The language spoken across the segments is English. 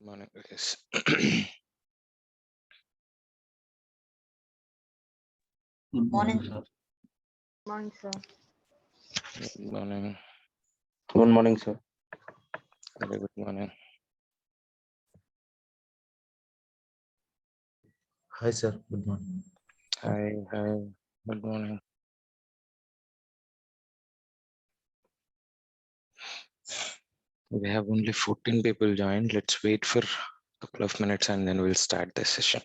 Morning, guys. Good morning, sir. Morning, sir. Good morning. Good morning, sir. Very good morning. Hi, sir. Good morning. Hi, good morning. We have only 14 people joined. Let's wait for a couple of minutes and then we'll start the session.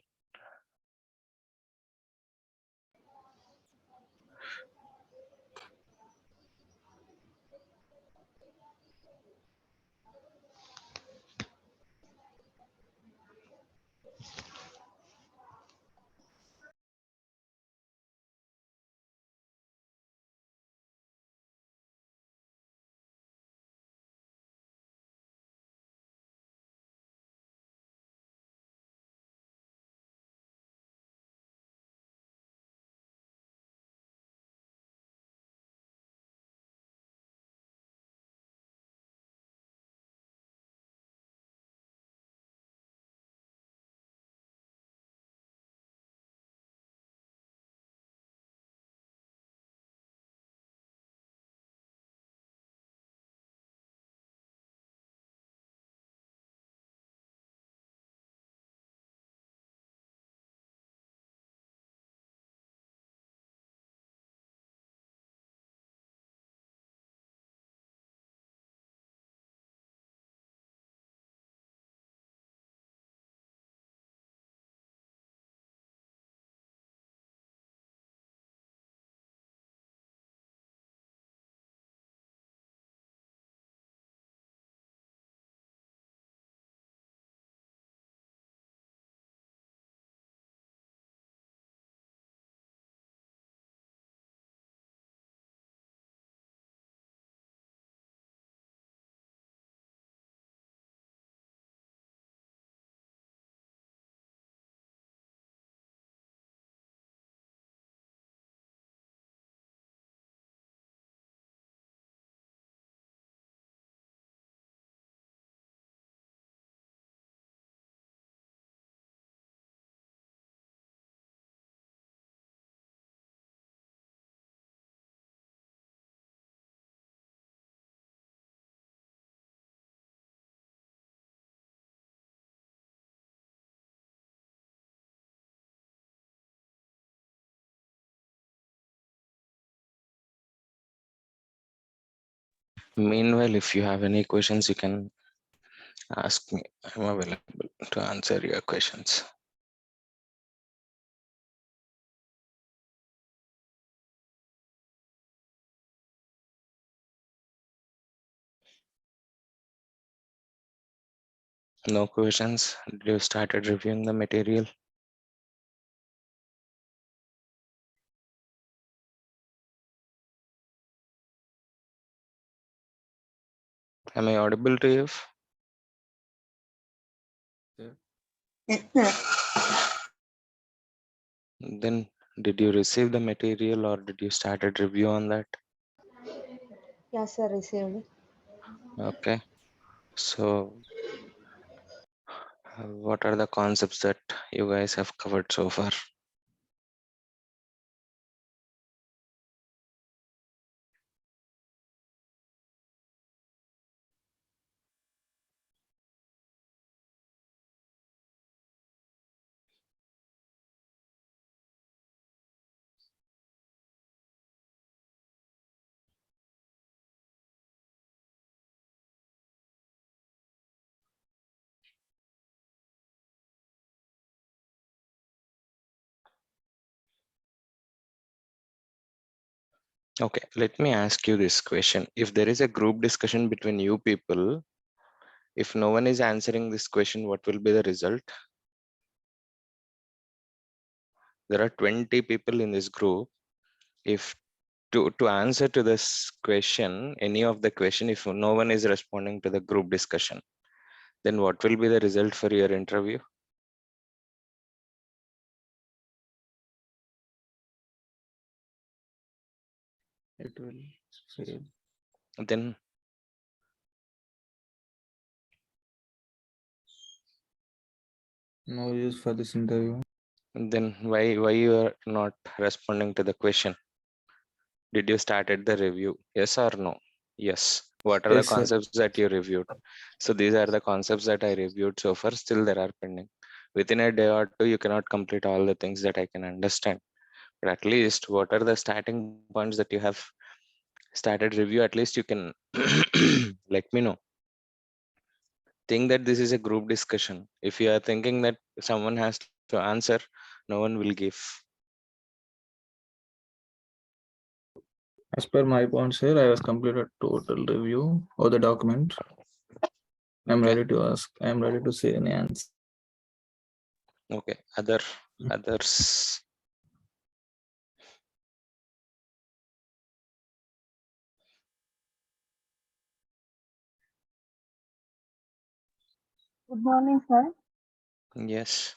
Meanwhile, if you have any questions, you can ask me. I'm available to answer your questions. No questions? Did you started reviewing the material? Am I audible to you? Yes, sir. Then did you receive the material or did you started review on that? Yes, sir. Received. Okay. So what are the concepts that you guys have covered so far? Okay, let me ask you this question. If there is a group discussion between you people, if no one is answering this question, what will be the result? There are 20 people in this group. If to answer to this question, any of the question, if no one is responding to the group discussion, then what will be the result for your interview? It will fail. Then No use for this interview. Then why you are not responding to the question? Did you started the review? Yes or no? Yes. What are the Yes, sir. concepts that you reviewed? So these are the concepts that I reviewed so far. Still there are pending. Within a day or two, you cannot complete all the things that I can understand. But at least what are the starting points that you have started review? At least you can let me know. Think that this is a group discussion. If you are thinking that someone has to answer, no one will give. As per my point, sir, I was completed total review of the document. I'm Okay. ready to ask. I'm ready to say any answer. Okay. Others. Good morning, sir. Yes.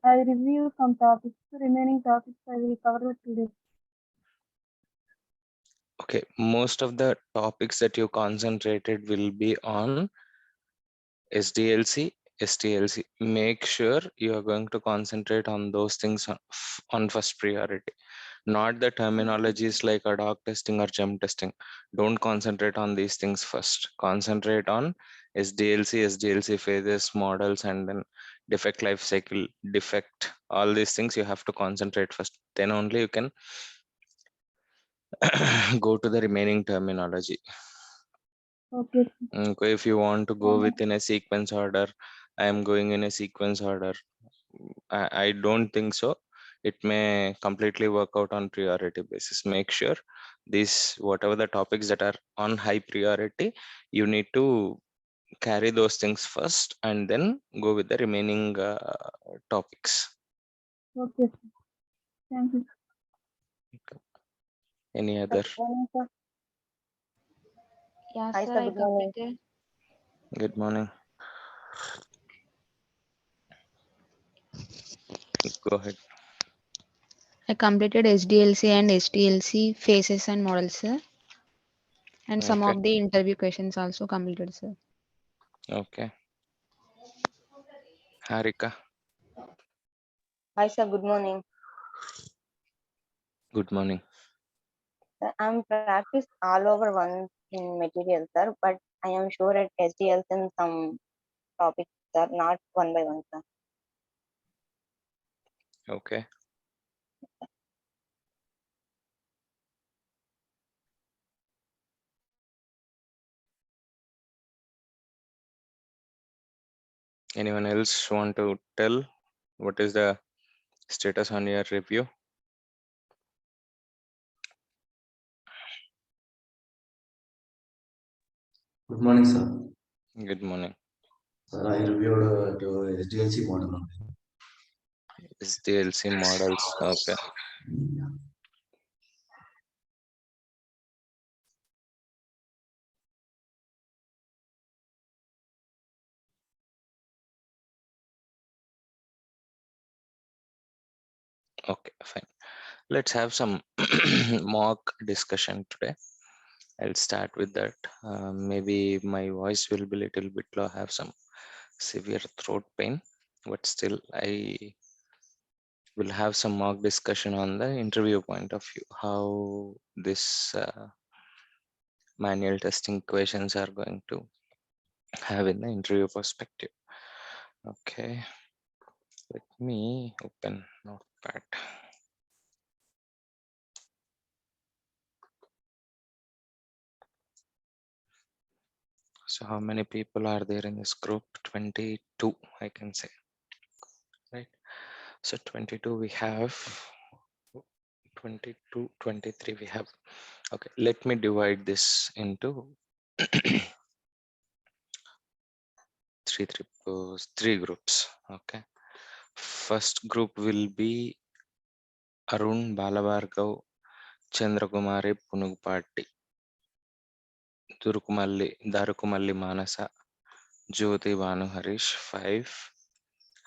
I review some topics. The remaining topics I will cover today. Okay. Most of the topics that you concentrated will be on SDLC, STLC. Make sure you are going to concentrate on those things on first priority, not the terminologies like ad hoc testing or gem testing. Don't concentrate on these things first. Concentrate on SDLC, SDLC phases, models, and then defect life cycle, defect, all these things you have to concentrate first. Then only you can go to the remaining terminology. Okay. Okay, if you want to go within a sequence order, I am going in a sequence order. I don't think so. It may completely work out on priority basis. Make sure these, whatever the topics that are on high priority, you need to carry those things first and then go with the remaining topics. Okay. Thank you. Any other? Yeah, Hi, sir, sir. I Good morning. completed. Good morning. Go ahead. I completed SDLC and STLC phases and models, sir. And some Okay. of the interview questions also completed, sir. Okay. Harika. Hi, sir. Good morning. Good morning. Sir, I'm practiced all over one in material, sir, but I am sure at SDLs in some topics, sir, not one by one, sir. Okay. Anyone else want to tell what is the status on your review? Good morning, sir. Good morning. Sir, I reviewed the SDLC model only. SDLC models. Okay. Okay, fine. Let's have some mock discussion today. I'll start with that. Maybe my voice will be a little bit low. I have some severe throat pain, but still I will have some mock discussion on the interview point of view, how this manual testing questions are going to have in the interview perspective. Okay, let me open Notepad. So how many people are there in this group? 22, I can say, right? So 22 we have, 22, 23 we have. Okay, let me divide this into three groups. Okay, first group will be Arun, Balabargav, Chandrakumari, Punugpati, Darukumalli Manasa, Jyoti Banu Harish 5,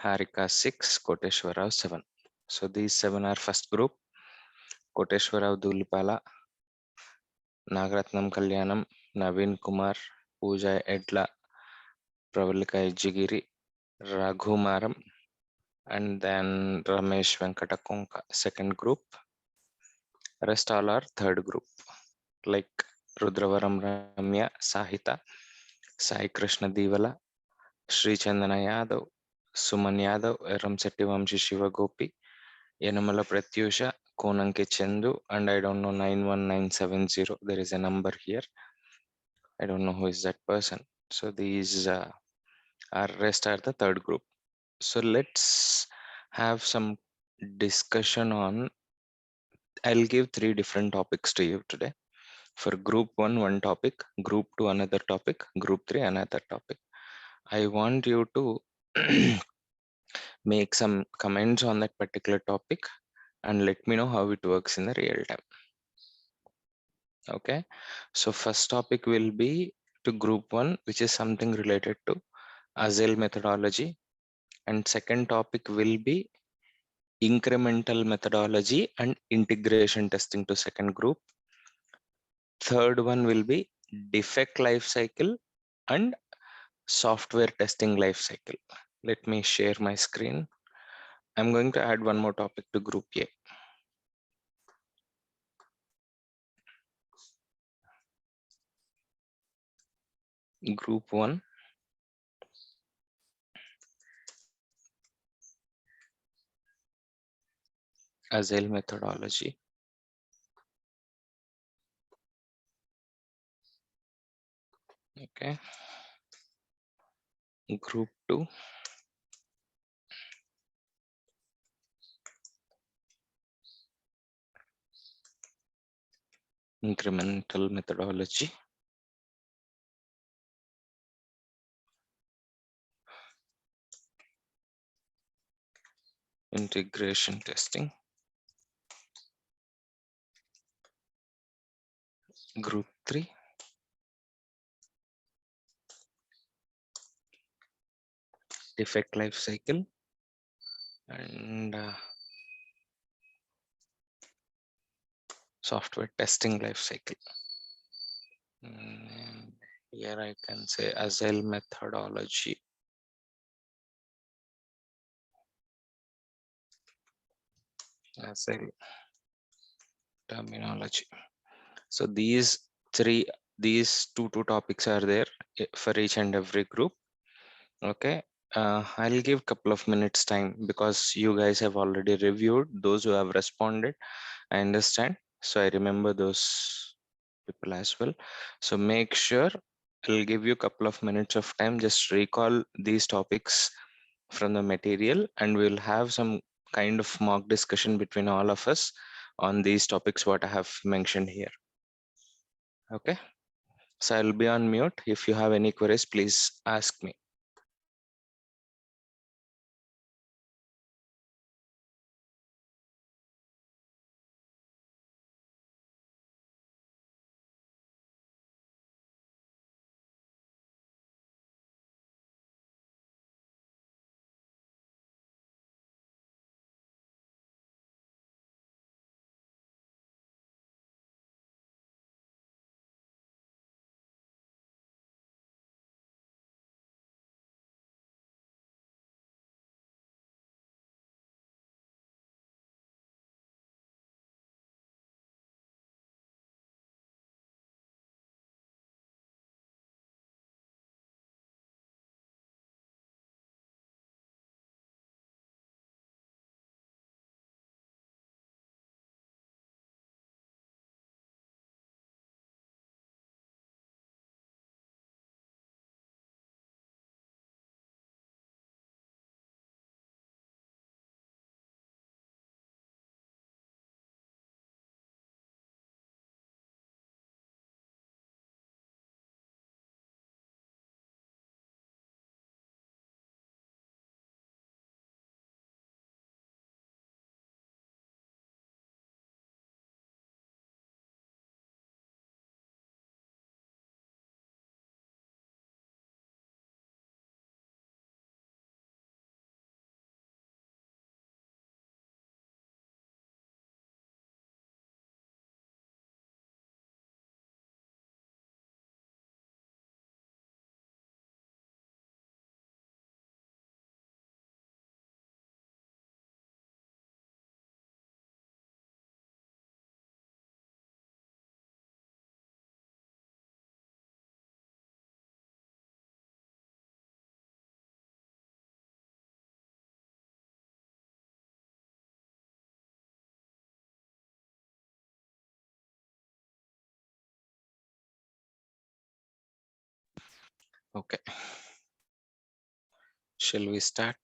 Harika 6, Koteshwarao 7. So these 7 are first group. Koteshwarao Dulipala, Nagaratnam Kalyanam, Naveen Kumar, Pooja Edla, Pravalika Ejigiri, Raghumaram, and then Ramesh Venkatakonka, second group. Rest all are third group, like Rudravaram Ramya, Sahita, Sai Krishna Divala, Sri Chandana Yadav, Suman Yadav, Ramsetti Vamshi Shiva Gopi, Yanamala Pratyusha, Konanke Chandu, and I don't know 91970. There is a number here. I don't know who is that person. So these are rest are the third group. So let's have some discussion on. I'll give 3 different topics to you today. For group 1, one topic, group 2, another topic, group 3, another topic. I want you to make some comments on that particular topic and let me know how it works in the real time. Okay, so first topic will be to group 1, which is something related to Agile methodology, and second topic will be incremental methodology and integration testing to second group. Third one will be defect life cycle and software testing life cycle. Let me share my screen. I'm going to add one more topic to group A. Group 1. Agile methodology. Okay. Group 2. Incremental methodology. Integration testing. Group 3. Defect life cycle and software testing life cycle. And here I can say Agile methodology. Agile terminology. So these two topics are there for each and every group. Okay, I'll give couple of minutes time because you guys have already reviewed. Those who have responded, I understand. So I remember those people as well. So make sure I'll give you a couple of minutes of time. Just recall these topics from the material and we'll have some kind of mock discussion between all of us on these topics what I have mentioned here. Okay, so I'll be on mute. If you have any queries, please ask me. Okay. Shall we start?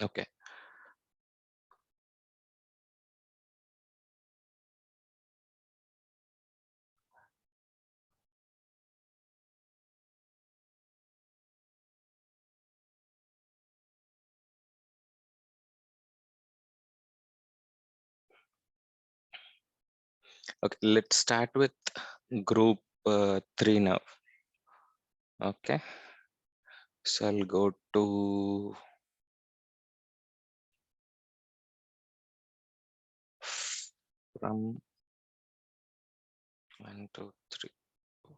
Okay. Okay, let's start with group 3 now. Okay, so I'll go to from 1, 2, 3, 4,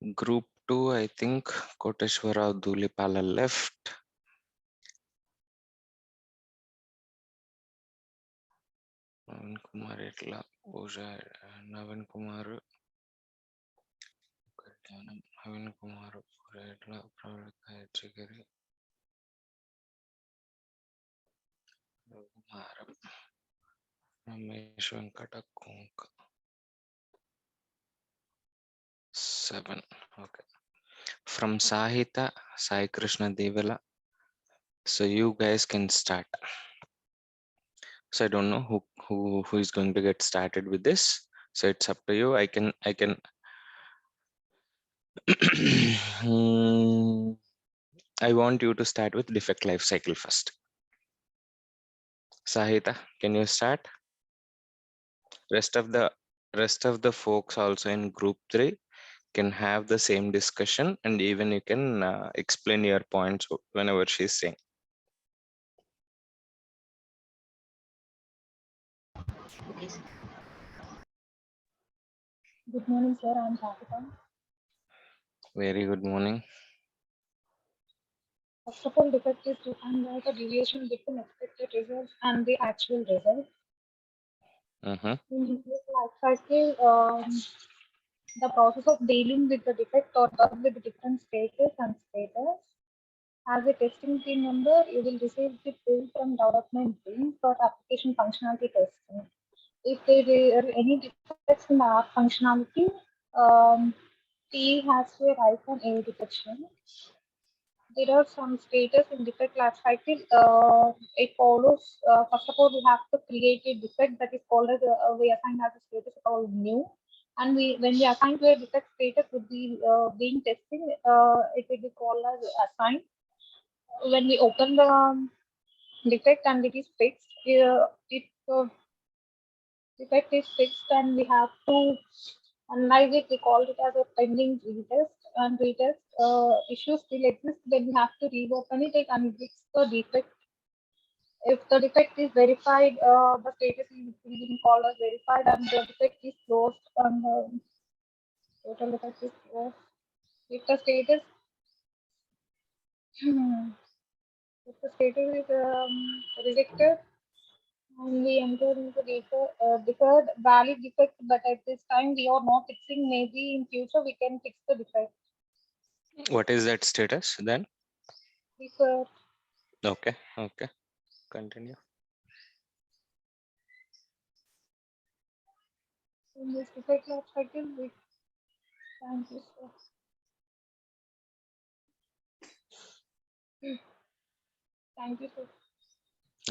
7. Group 2, I think Koteshwara Dhulipala left. Navin Kumar Etla, Pooja, Navin Kumar, Navin Kumar, Pooja Etla, Pravalika Echigiri, Kumar, Ramesh Venkata Konka. 7. Okay. From Sahita, Sai Krishna Devala. So you guys can start. So I don't know who is going to get started with this. So it's up to you. I can I want you to start with defect life cycle first. Sahita, can you start? Rest of the folks also in group 3 can have the same discussion, and even you can explain your points whenever she's saying. Good morning, sir. I'm Sakita. Very good morning. First of all, defect is defined as a deviation between expected results and the actual result. In defect life cycle, the process of dealing with the defect or bug with different status and status. As a testing team member, you will receive the bill from development team for application functionality testing. If there are any defects in the app functionality, T has to write an error detection. There are some status in defect lifecycle. It follows, first of all, we have to create a defect that is called as, we assign as a status called new. And when we assign to a defect status would be being testing, it will be called as assign. When we open the defect and it is fixed, if defect is fixed and we have to analyze it, we call it as a pending retest, and retest issues still exist, then we have to reopen it and fix the defect. If the defect is verified, the status is being called as verified and the defect is closed and the total defect is closed. If the status if the status is rejected, and we enter into deferred valid defect, but at this time we are not fixing. Maybe in future we can fix the defect. What is that status then? Deferred. Okay. Continue. In this defect life cycle, we thank you, sir. Thank you, sir.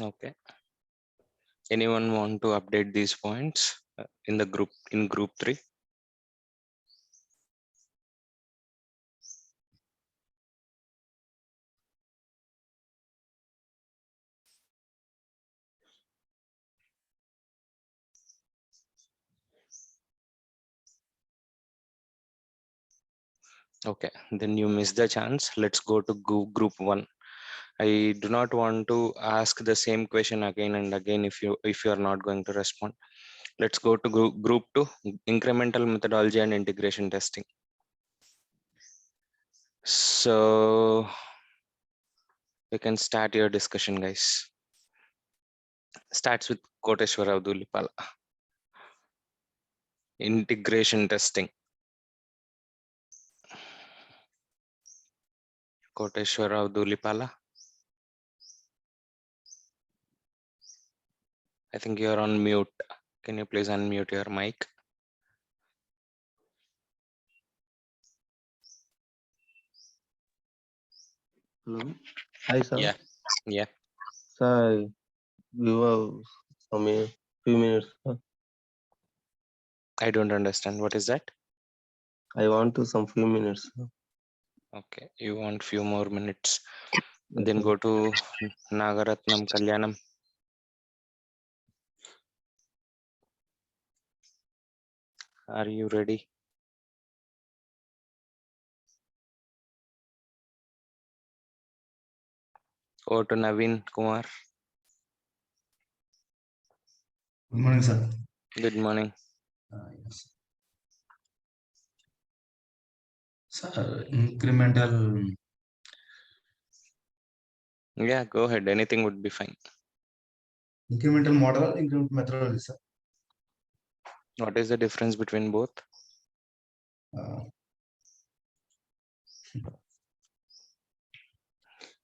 Okay. Anyone want to update these points in group 3? Okay, then you miss the chance. Let's go to group 1. I do not want to ask the same question again and again if you are not going to respond. Let's go to group 2, incremental methodology and integration testing. So you can start your discussion, guys. starts with Koteshwara Dulipala. Integration testing. Koteshwara Dulipala. I think you're on mute. Can you please unmute your mic? Hello. Hi, sir. Yeah. Yeah. Sir, you have some few minutes. Sir. I don't understand. What is that? I want to some few minutes. Sir. Okay. You want few more minutes. Yes, Then sir. go to Nagaratnam Kalyanam. Are you ready? Go to Naveen Kumar. Good morning, sir. Good morning. Yes. Sir, incremental. Yeah, go ahead. Anything would be fine. Incremental model, incremental methodology, sir. What is the difference between both?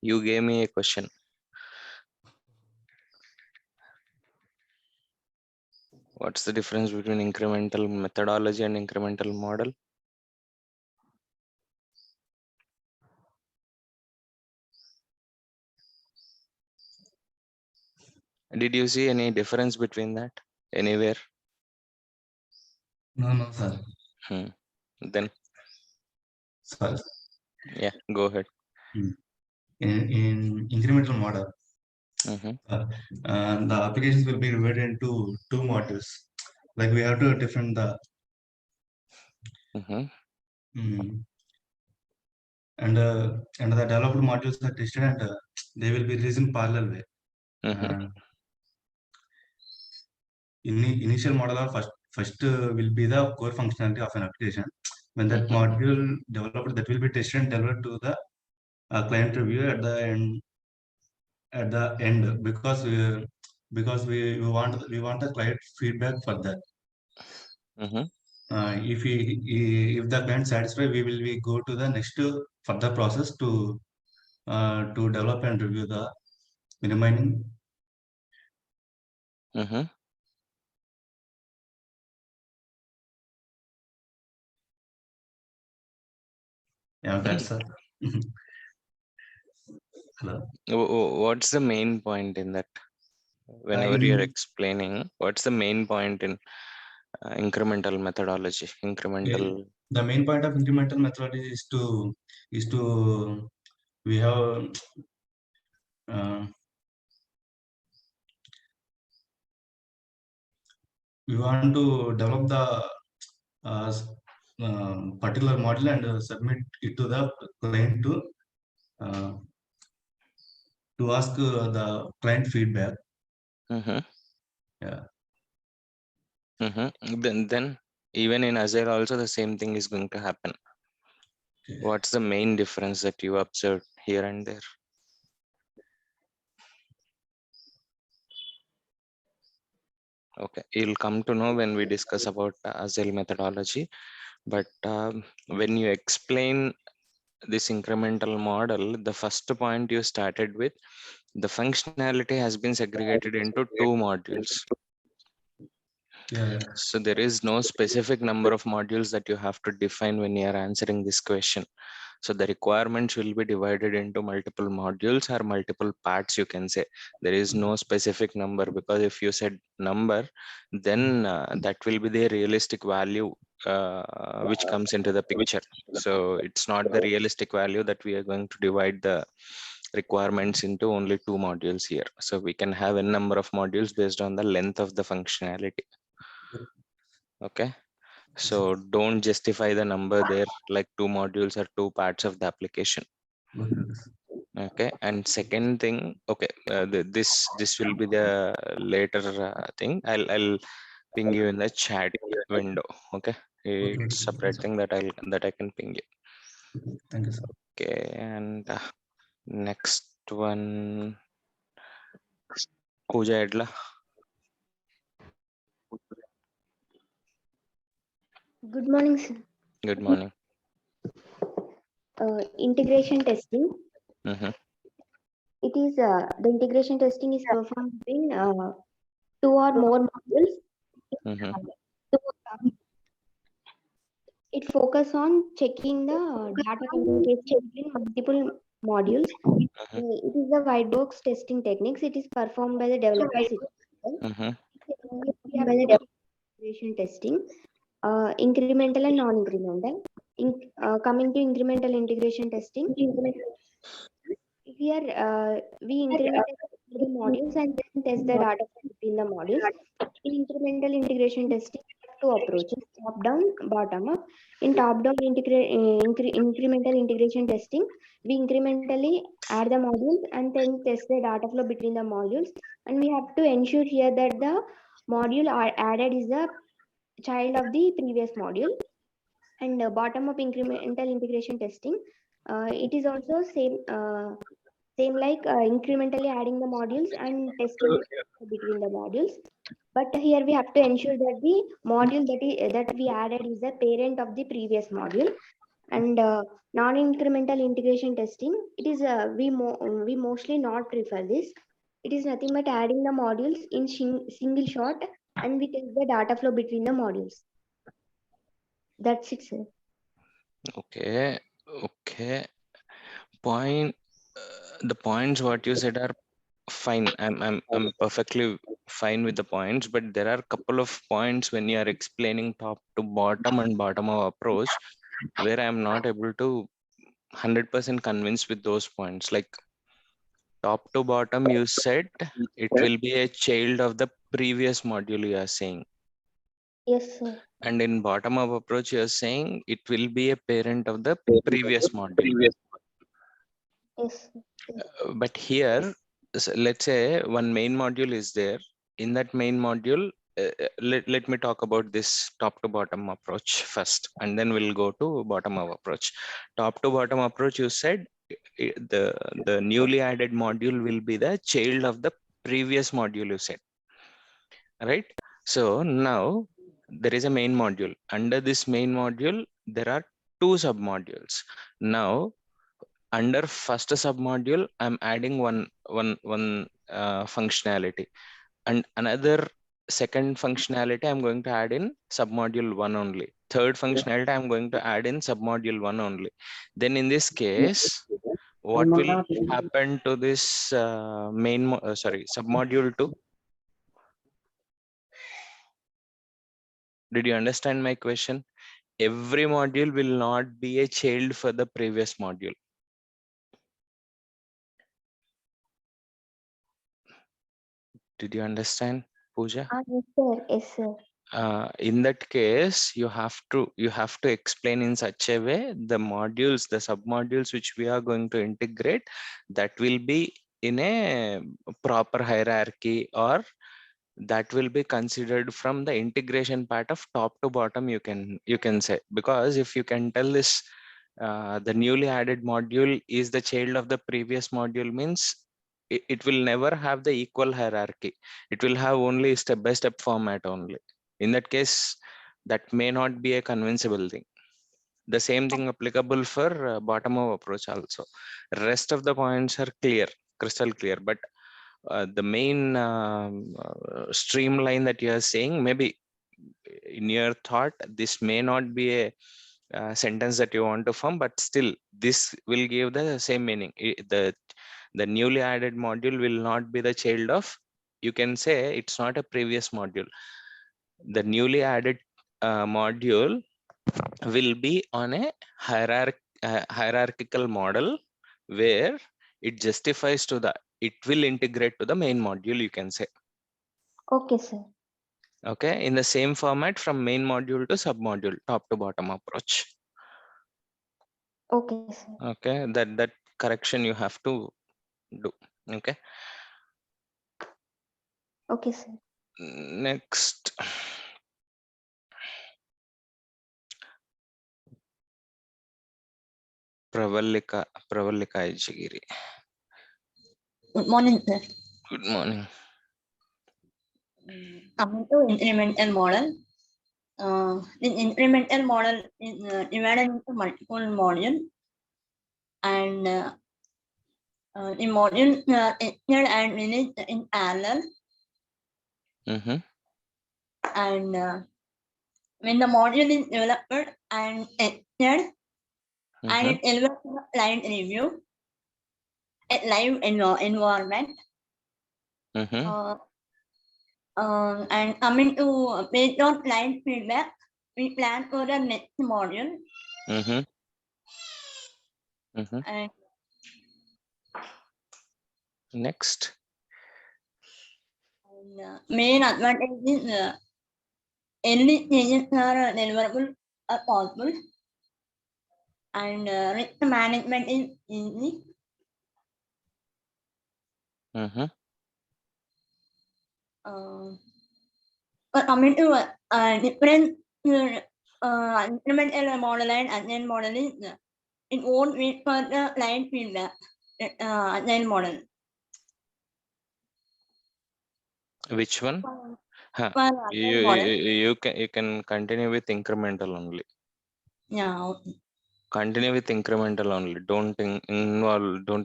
You gave me a question. What's the difference between incremental methodology and incremental model? Did you see any difference between that anywhere? No, sir. Then, Sorry. yeah, go ahead. In incremental model, the applications will be divided into two modules. Like we have to define the and the developed modules are tested and they will be released in parallel way. Initial model or first will be the core functionality of an application. When that module developed, that will be tested and delivered to the client review at the end because we want the client feedback for that. If the client satisfied, we will go to the next further process to develop and review the remaining. Yeah, that's sir. Hello. What's the main point in that? Whenever you're explaining, what's the main point in incremental methodology? The main point of incremental methodology is to we have we want to develop the particular model and submit it to the client to ask the client feedback. Yeah. Then even in Azure also the same thing is going to happen. Okay. What's the main difference that you observed here and there? Okay, you'll come to know when we discuss about Azure methodology. But when you explain this incremental model, the first point you started with, the functionality has been segregated into two modules. Yeah. So there is no specific number of modules that you have to define when you are answering this question. So the requirements will be divided into multiple modules or multiple parts, you can say. There is no specific number, because if you said number, then that will be the realistic value which comes into the picture. So it's not the realistic value that we are going to divide the requirements into only two modules here. So we can have a number of modules based on the length of the functionality. Okay. So don't justify the number there like two modules or two parts of the application. Okay. And second thing, okay, this will be the later thing. I'll ping you in the chat window. Okay. It's a separate thing that I can ping you. Thank you, sir. Okay. And next one. Pooja Edla. Good morning, sir. Good morning. Integration testing. Mhm. It is the integration testing is performed in 2 or more modules. Mhm. It focus on checking the data communication between multiple modules. It is the white box testing techniques. It is performed by the developers itself. Mhm. We have integration testing, incremental and non-incremental. Coming to incremental integration testing, here we increment the modules and then test the data between the modules. In incremental integration testing, we have two approaches: top-down, bottom-up. In top-down incremental integration testing, we incrementally add the modules and then test the data flow between the modules. And we have to ensure here that the module added is the child of the previous module. And bottom-up incremental integration testing, it is also same like incrementally adding the modules and testing between the modules. But here we have to ensure that the module that we added is the parent of the previous module. And non-incremental integration testing, it is we mostly not prefer this. It is nothing but adding the modules in single shot, and we test the data flow between the modules. That's it, sir. Okay. Okay. The points what you said are fine. I'm perfectly fine with the points, but there are a couple of points when you are explaining top to bottom and bottom up approach where I'm not able to 100% convinced with those points. Like top to bottom, you said it will be a child of the previous module you are saying. Yes, sir. And in bottom up approach, you are saying it will be a parent of the previous module. Yes, sir. But here, let's say one main module is there. In that main module, let me talk about this top to bottom approach first, and then we'll go to bottom up approach. Top to bottom approach, you said the newly added module will be the child of the previous module, you said, right? So now there is a main module. Under this main module, there are two submodules. Now under first submodule, I'm adding one functionality, and another second functionality I'm going to add in submodule 1 only. Third functionality I'm going to add in submodule 1 only. Then in this case, what will happen to this submodule 2? Did you understand my question? Every module will not be a child for the previous module. Did you understand, Pooja? Yes, sir. Yes, sir. In that case, you have to explain in such a way the modules, the submodules which we are going to integrate, that will be in a proper hierarchy, or that will be considered from the integration part of top to bottom, you can say. Because if you can tell this the newly added module is the child of the previous module, means it will never have the equal hierarchy. It will have only step-by-step format only. In that case, that may not be a convincible thing. The same thing applicable for bottom-up approach also. Rest of the points are clear, crystal clear, but the main streamline that you are saying, maybe in your thought, this may not be a sentence that you want to form, but still this will give the same meaning. The newly added module will not be the child of, you can say it's not a previous module. The newly added module will be on a hierarchical model where it justifies to the, it will integrate to the main module, you can say. Okay, sir. Okay, in the same format from main module to submodule, top to bottom approach. Okay, sir. Okay, that correction you have to do. Okay. Okay, sir. Next. Pravalika Ijagiri. Good morning, sir. Good morning. Coming to incremental model. The incremental model is divided into multiple modules, and the modules are entered and released in parallel. And when the module is developed and entered, and it delivers a client review at live environment. And coming to based on client feedback, we plan for the next module. And Next. Main advantage is early changes are deliverable are possible, and risk management is easy. But coming to different incremental model and agile model is it won't wait for the client feedback. Agile model. Which one? You can continue with incremental only. Yeah. Okay. Continue with incremental only. Don't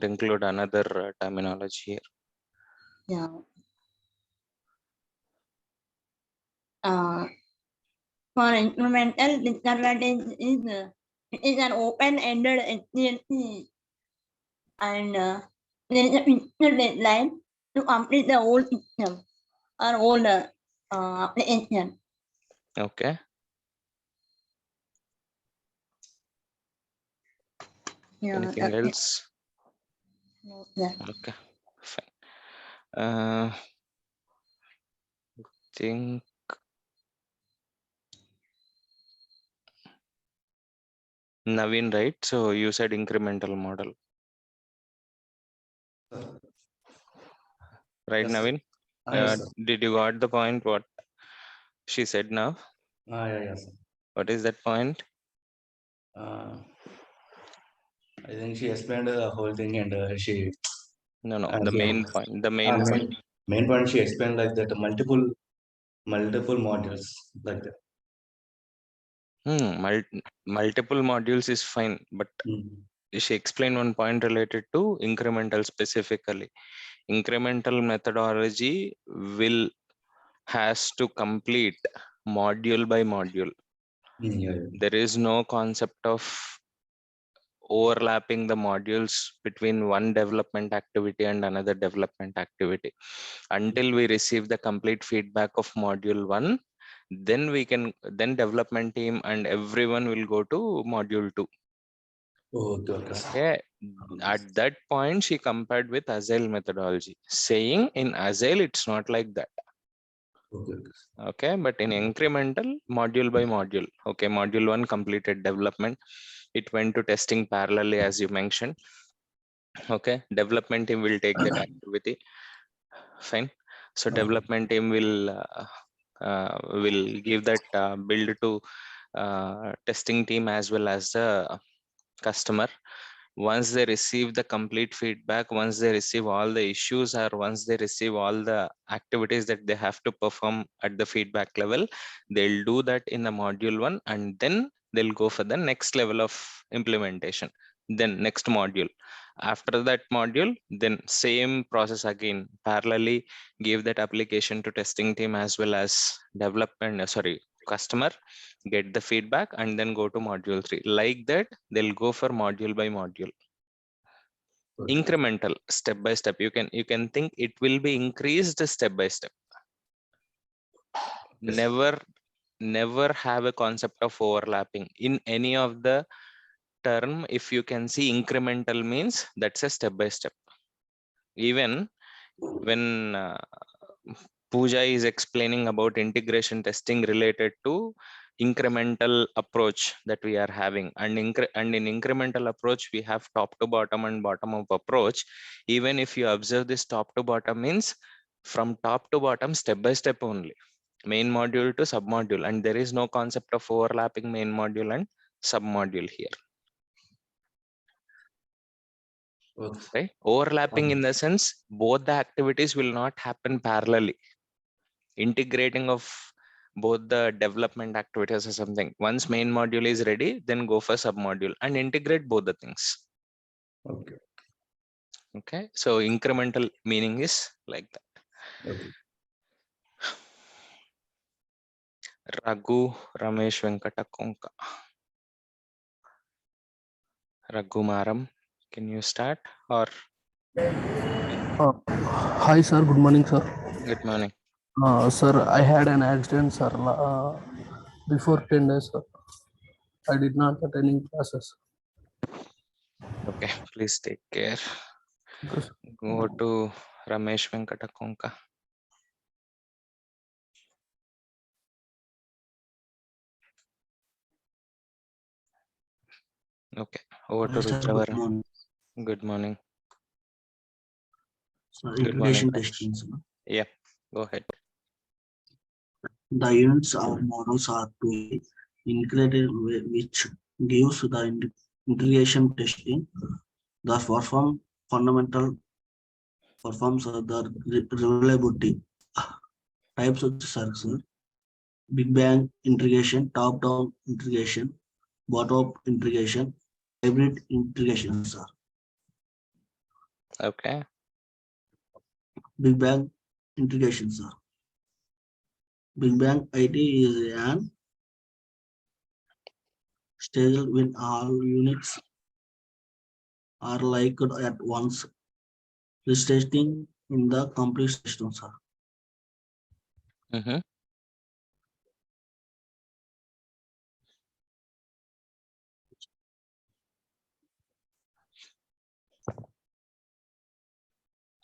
include another terminology here. Yeah. For incremental, disadvantage is it is an open-ended SDLC, and there is a fixed deadline to complete the whole system or whole application. Okay. Yeah, Anything else? Yeah. Okay, fine. Think Naveen, right? So you said incremental model. Right, Yes. Naveen? Yes, sir. Did you got the point what she said now? Yeah, yes. What is that point? I think she explained the whole thing, and she. No, the main point. The main point. Main point she explained like that multiple modules like that. Multiple modules is fine, but she explained one point related to incremental specifically. Incremental methodology has to complete module by module. There is no concept of overlapping the modules between one development activity and another development activity. Until we receive the complete feedback of module 1, then development team and everyone will go to module 2. Okay. At that point, she compared with Agile methodology, saying in Agile it's not like that. Okay, but in incremental, module by module. Okay, module 1 completed development. It went to testing parallelly, as you mentioned. Okay, development team will take that activity. Fine. So development team will give that build to testing team as well as the customer. Once they receive the complete feedback, once they receive all the issues, or once they receive all the activities that they have to perform at the feedback level, they'll do that in the module 1, and then they'll go for the next level of implementation. Then next module. After that module, then same process again, parallelly give that application to testing team as well as customer, get the feedback, and then go to module 3. Like that, they'll go for module by module. Incremental, step by step. You can think it will be increased step by step. Never have a concept of overlapping in any of the term. If you can see incremental means that's a step by step. Even when Pooja is explaining about integration testing related to incremental approach that we are having, and in incremental approach we have top to bottom and bottom up approach. Even if you observe this top to bottom means from top to bottom, step by step only, main module to sub module, and there is no concept of overlapping main module and sub module here. Right? Overlapping in the sense both the activities will not happen parallelly. integrating of both the development activities or something. Once main module is ready, then go for sub module and integrate both the things. Okay. Okay, so incremental meaning is like that. Okay. Raghu Ramesh Venkata Konka. Raghumaram, can you start or? Hi sir, good morning sir. Good morning. Sir, I had an accident sir before 10 days sir. I did not attend any classes. Okay, please take care. Okay, sir. Go to Ramesh Venkata Konka. Okay, over to Sir, good Rudravaram. morning. Good morning. So Good morning, integration Ramesh. testing. Sir. Yeah, go ahead. The units or models are to be integrated which gives the integration testing the fundamental performs the reliability. Types of sir. Big bang integration, top-down integration, bottom-up integration, hybrid integration, sir. Okay. Big bang integration, sir. Big bang IT is an stage when all units are liked at once, resulting in the complete system, sir. Mm-hmm.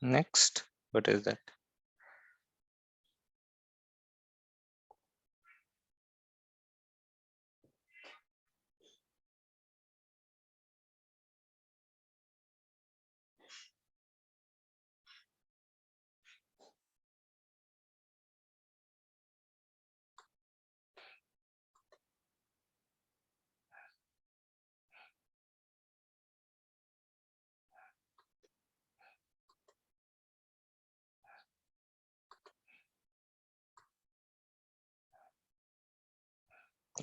Next, what is that?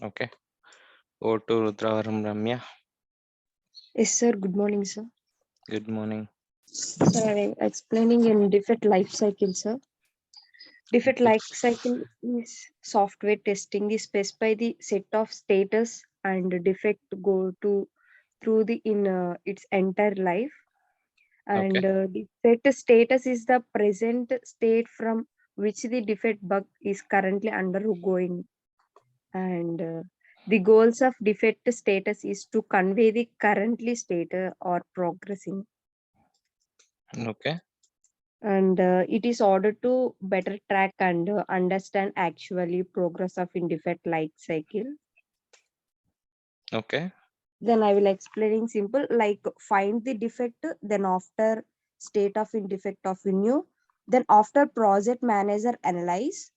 Okay. Over to Rudravaram Ramya. Yes, sir. Good morning, sir. Good morning. Sir, I'm explaining in defect life cycle, sir. Defect life cycle is software testing is specify the set of status and defect go to through the in its entire life. And defect status is the present state from which the defect bug is currently undergoing. And the goals of defect status is to convey the currently state or progressing. Okay. And it is ordered to better track and understand actually progress of in defect life cycle. Okay. Then I will explain in simple, like find the defect, then after state of in defect of new, then after project manager analyze,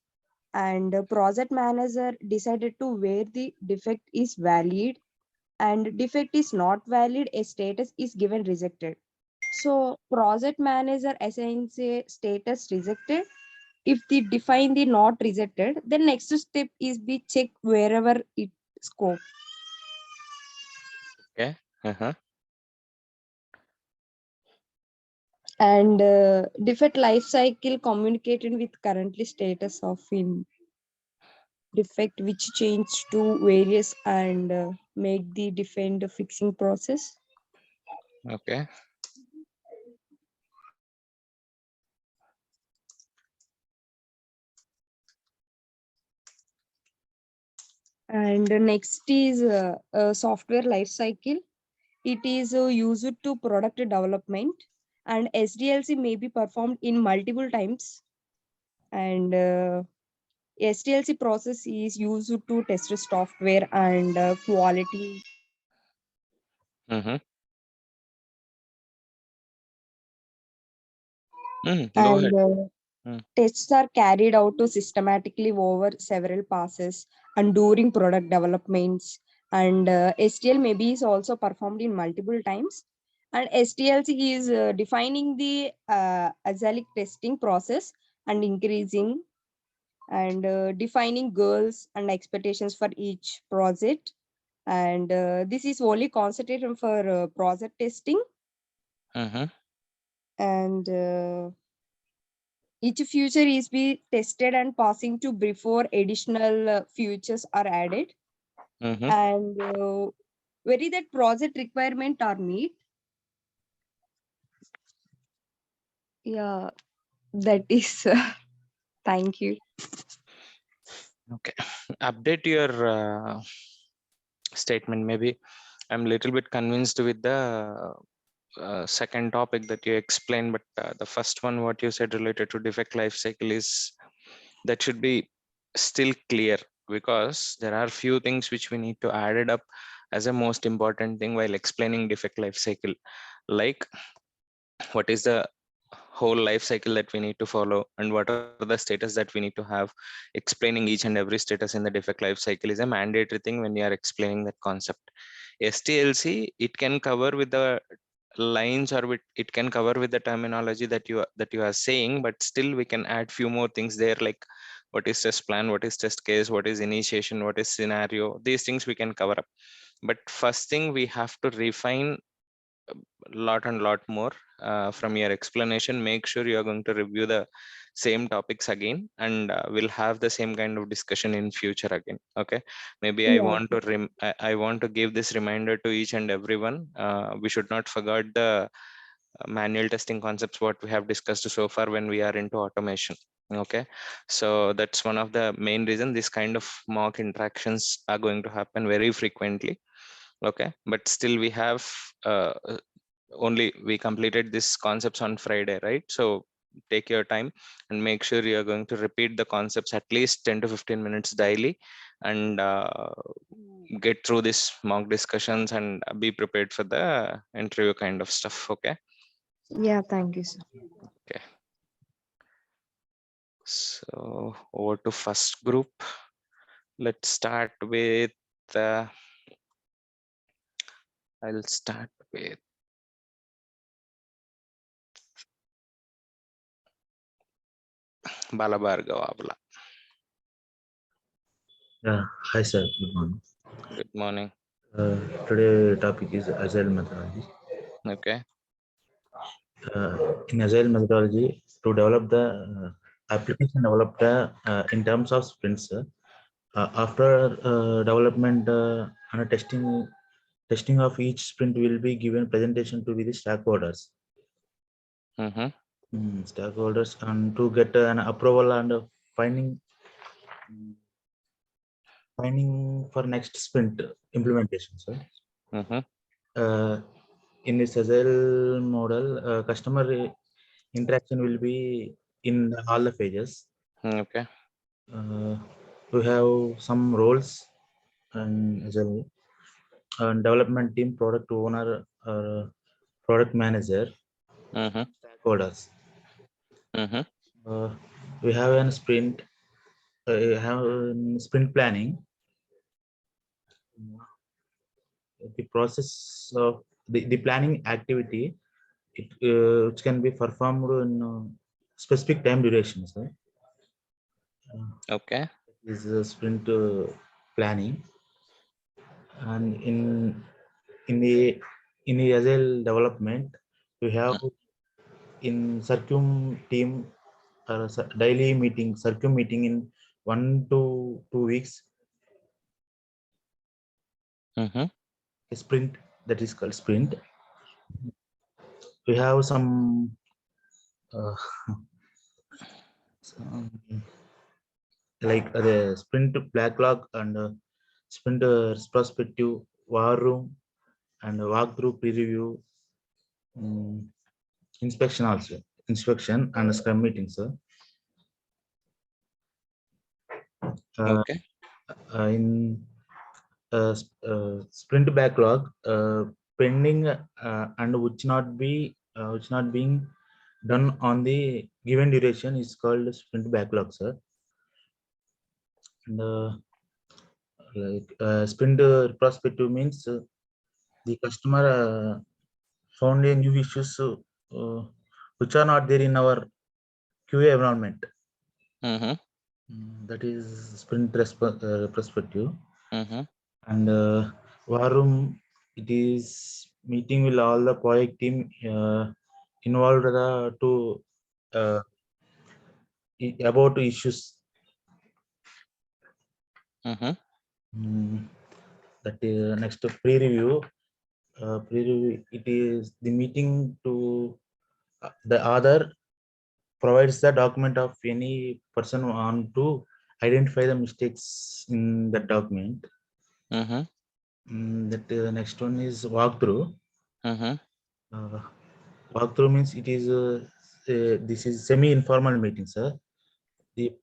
and project manager decided to where the defect is valid, and defect is not valid, a status is given rejected. So project manager assigns a status rejected. If they define the not rejected, then next step is be check wherever it scope. Okay. Uh-huh. And defect life cycle communicated with currently status of in defect which change to various and make the defend fixing process. Okay. And next is software life cycle. It is used to product development, and SDLC may be performed in multiple times. And SDLC process is used to test software and quality. Mm-hmm. Go ahead. Tests are carried out systematically over several passes and during product developments. And STL maybe is also performed in multiple times. And STLC is defining the acyclic testing process and increasing. and defining goals and expectations for each project. And this is only concentrated for project testing. And each feature is be tested and passing to before additional features are added. And very that project requirement are meet. Yeah, that is thank you. Okay, update your statement. Maybe I'm a little bit convinced with the second topic that you explained, but the first one, what you said related to defect life cycle, is that should be still clear, because there are few things which we need to add it up as a most important thing while explaining defect life cycle, like what is the whole life cycle that we need to follow and what are the status that we need to have. Explaining each and every status in the defect life cycle is a mandatory thing when you are explaining that concept. STLC, it can cover with the lines, or with, it can cover with the terminology that you are saying, but still we can add few more things there, like what is test plan, what is test case, what is initiation, what is scenario. These things we can cover up, but first thing we have to refine lot and lot more from your explanation. Make sure you are going to review the same topics again, and we'll have the same kind of discussion in future again. Okay, maybe I want to I want to give this reminder to each and everyone. We should not forget the manual testing concepts what we have discussed so far when we are into automation. Okay, so that's one of the main reason this kind of mock interactions are going to happen very frequently. Okay, but still we have only we completed this concepts on Friday, right? So take your time and make sure you are going to repeat the concepts at least 10 to 15 minutes daily, and get through this mock discussions and be prepared for the interview kind of stuff. Okay. Yeah, thank you, sir. Okay, so over to first group. Let's start with I'll start with Balabhargava Abla. Yeah, hi sir, good morning. Good morning. Today topic is agile methodology. Okay. In agile methodology, to develop the application developed in terms of sprints. After development and testing of each sprint will be given presentation to the stakeholders. Stakeholders, and to get an approval and finding for next sprint implementation. Sir. In this agile model, customer interaction will be in all the phases. Okay. We have some roles and agile, development team, product owner, product manager, stakeholders. We have a sprint. Sprint planning. The process of the planning activity, which can be performed in specific time durations. Right? Okay. This is a sprint planning, and in the agile development, we have in Circum team daily meeting, Circum meeting in 1 to 2 weeks. A sprint, that is called sprint. We have some like the sprint backlog and sprint prospective, war room, and walkthrough preview, inspection also, inspection and scrum meeting, sir. Okay. In sprint backlog, pending and which not being done on the given duration is called sprint backlog, sir. And like sprint prospective means the customer found a new issues which are not there in our QA environment. That is sprint perspective. Mm-hmm. And war room, it is meeting with all the project team involved to about issues. Mm-hmm. That is next to pre-review. Pre-review, it is the meeting to the other provides the document of any person on to identify the mistakes in the document. Mm-hmm. That next one is walkthrough. Mm-hmm. Walkthrough means it is this is semi-informal meeting, sir. The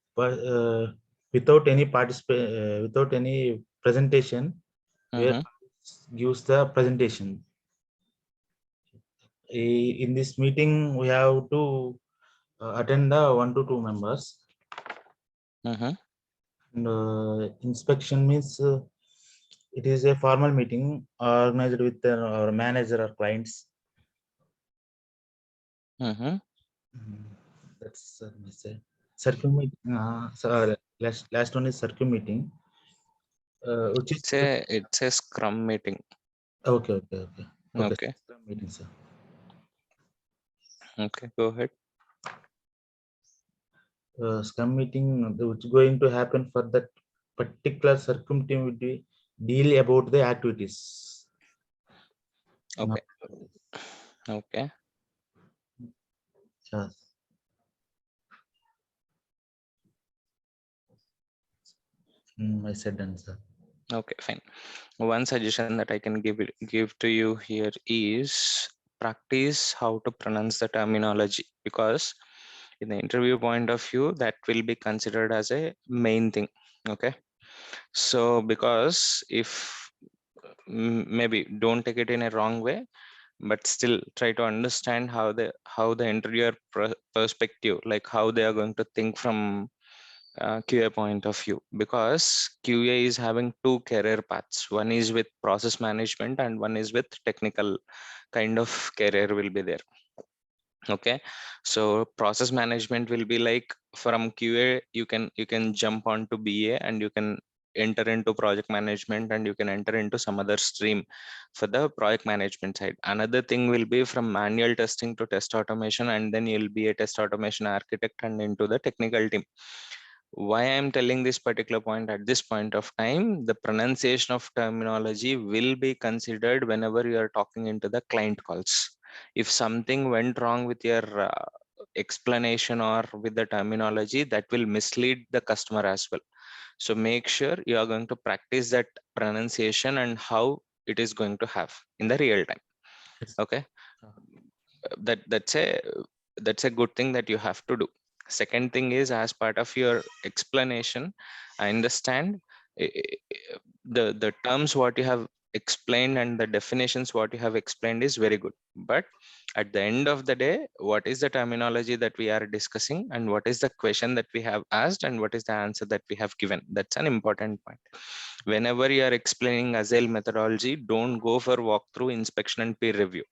without any without any presentation, where gives the presentation. In this meeting, we have to attend the 1 to 2 members. Mm-hmm. And inspection means it is a formal meeting organized with our manager or clients. Mm-hmm. That's circle meeting. Sorry, last one is circle meeting. Which is It's a scrum meeting. Okay. Okay. Scrum meeting, sir. Okay, go ahead. Scrum meeting which is going to happen for that particular circum team will be deal about the activities. Okay. Okay. Yes. I said done, sir. Okay, fine. One suggestion that I can give to you here is practice how to pronounce the terminology, because in the interview point of view, that will be considered as a main thing. Okay. So because if maybe don't take it in a wrong way, but still try to understand how the interviewer perspective, like how they are going to think from QA point of view, because QA is having two career paths. One is with process management and one is with technical kind of career will be there. Okay, so process management will be like from QA you can jump on to BA and you can enter into project management and you can enter into some other stream for the project management side. Another thing will be from manual testing to test automation, and then you'll be a test automation architect and into the technical team. Why I'm telling this particular point at this point of time, the pronunciation of terminology will be considered whenever you are talking into the client calls. If something went wrong with your explanation or with the terminology, that will mislead the customer as well. So make sure you are going to practice that pronunciation and how it is going to have in the real time. Okay, that's a good thing that you have to do. Second thing is, as part of your explanation, I understand the terms what you have explained and the definitions what you have explained is very good, but at the end of the day, what is the terminology that we are discussing and what is the question that we have asked and what is the answer that we have given? That's an important point. Whenever you are explaining Agile methodology, don't go for walkthrough, inspection and peer review.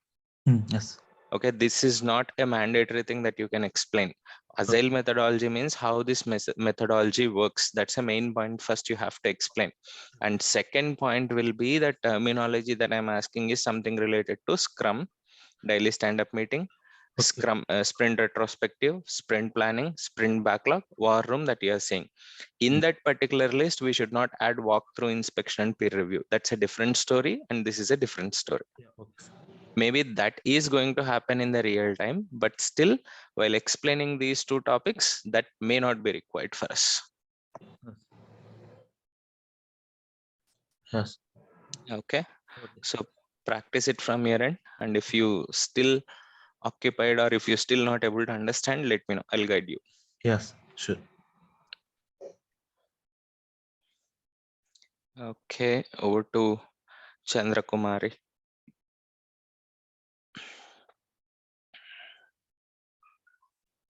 Yes. Okay, this is not a mandatory thing that you can explain. Agile methodology means how this methodology works. That's a main point first you have to explain. And second point will be the terminology that I'm asking is something related to Scrum, daily stand-up meeting, Scrum, sprint retrospective, sprint planning, sprint backlog, war room that you are saying. In that particular list, we should not add walkthrough, inspection and peer review. That's a different story and this is a different story. Maybe that is going to happen in the real time, but still while explaining these two topics, that may not be required for us. Yes. Okay, so practice it from your end, and if you still occupied or if you're still not able to understand, let me know. I'll guide you. Yes, sure. Okay, over to Chandra Kumari.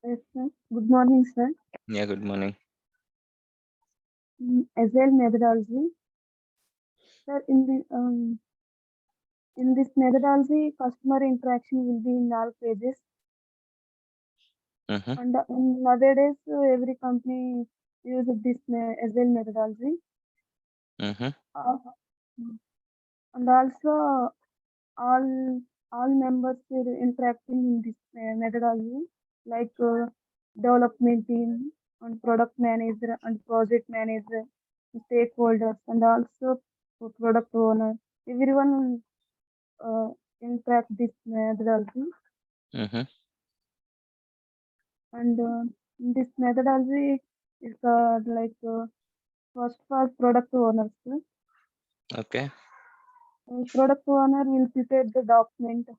Yes, sir. Good morning, sir. Yeah, good morning. Agile methodology. Sir, in this methodology, customer interaction will be in all pages. And nowadays, every company use this agile methodology. Mm-hmm. And also all members are interacting in this methodology, like development team and product manager and project manager, stakeholders, and also product owner. Everyone interact this methodology. Mm-hmm. And this methodology is like first for product owners. Okay. Product owner will prepare the document,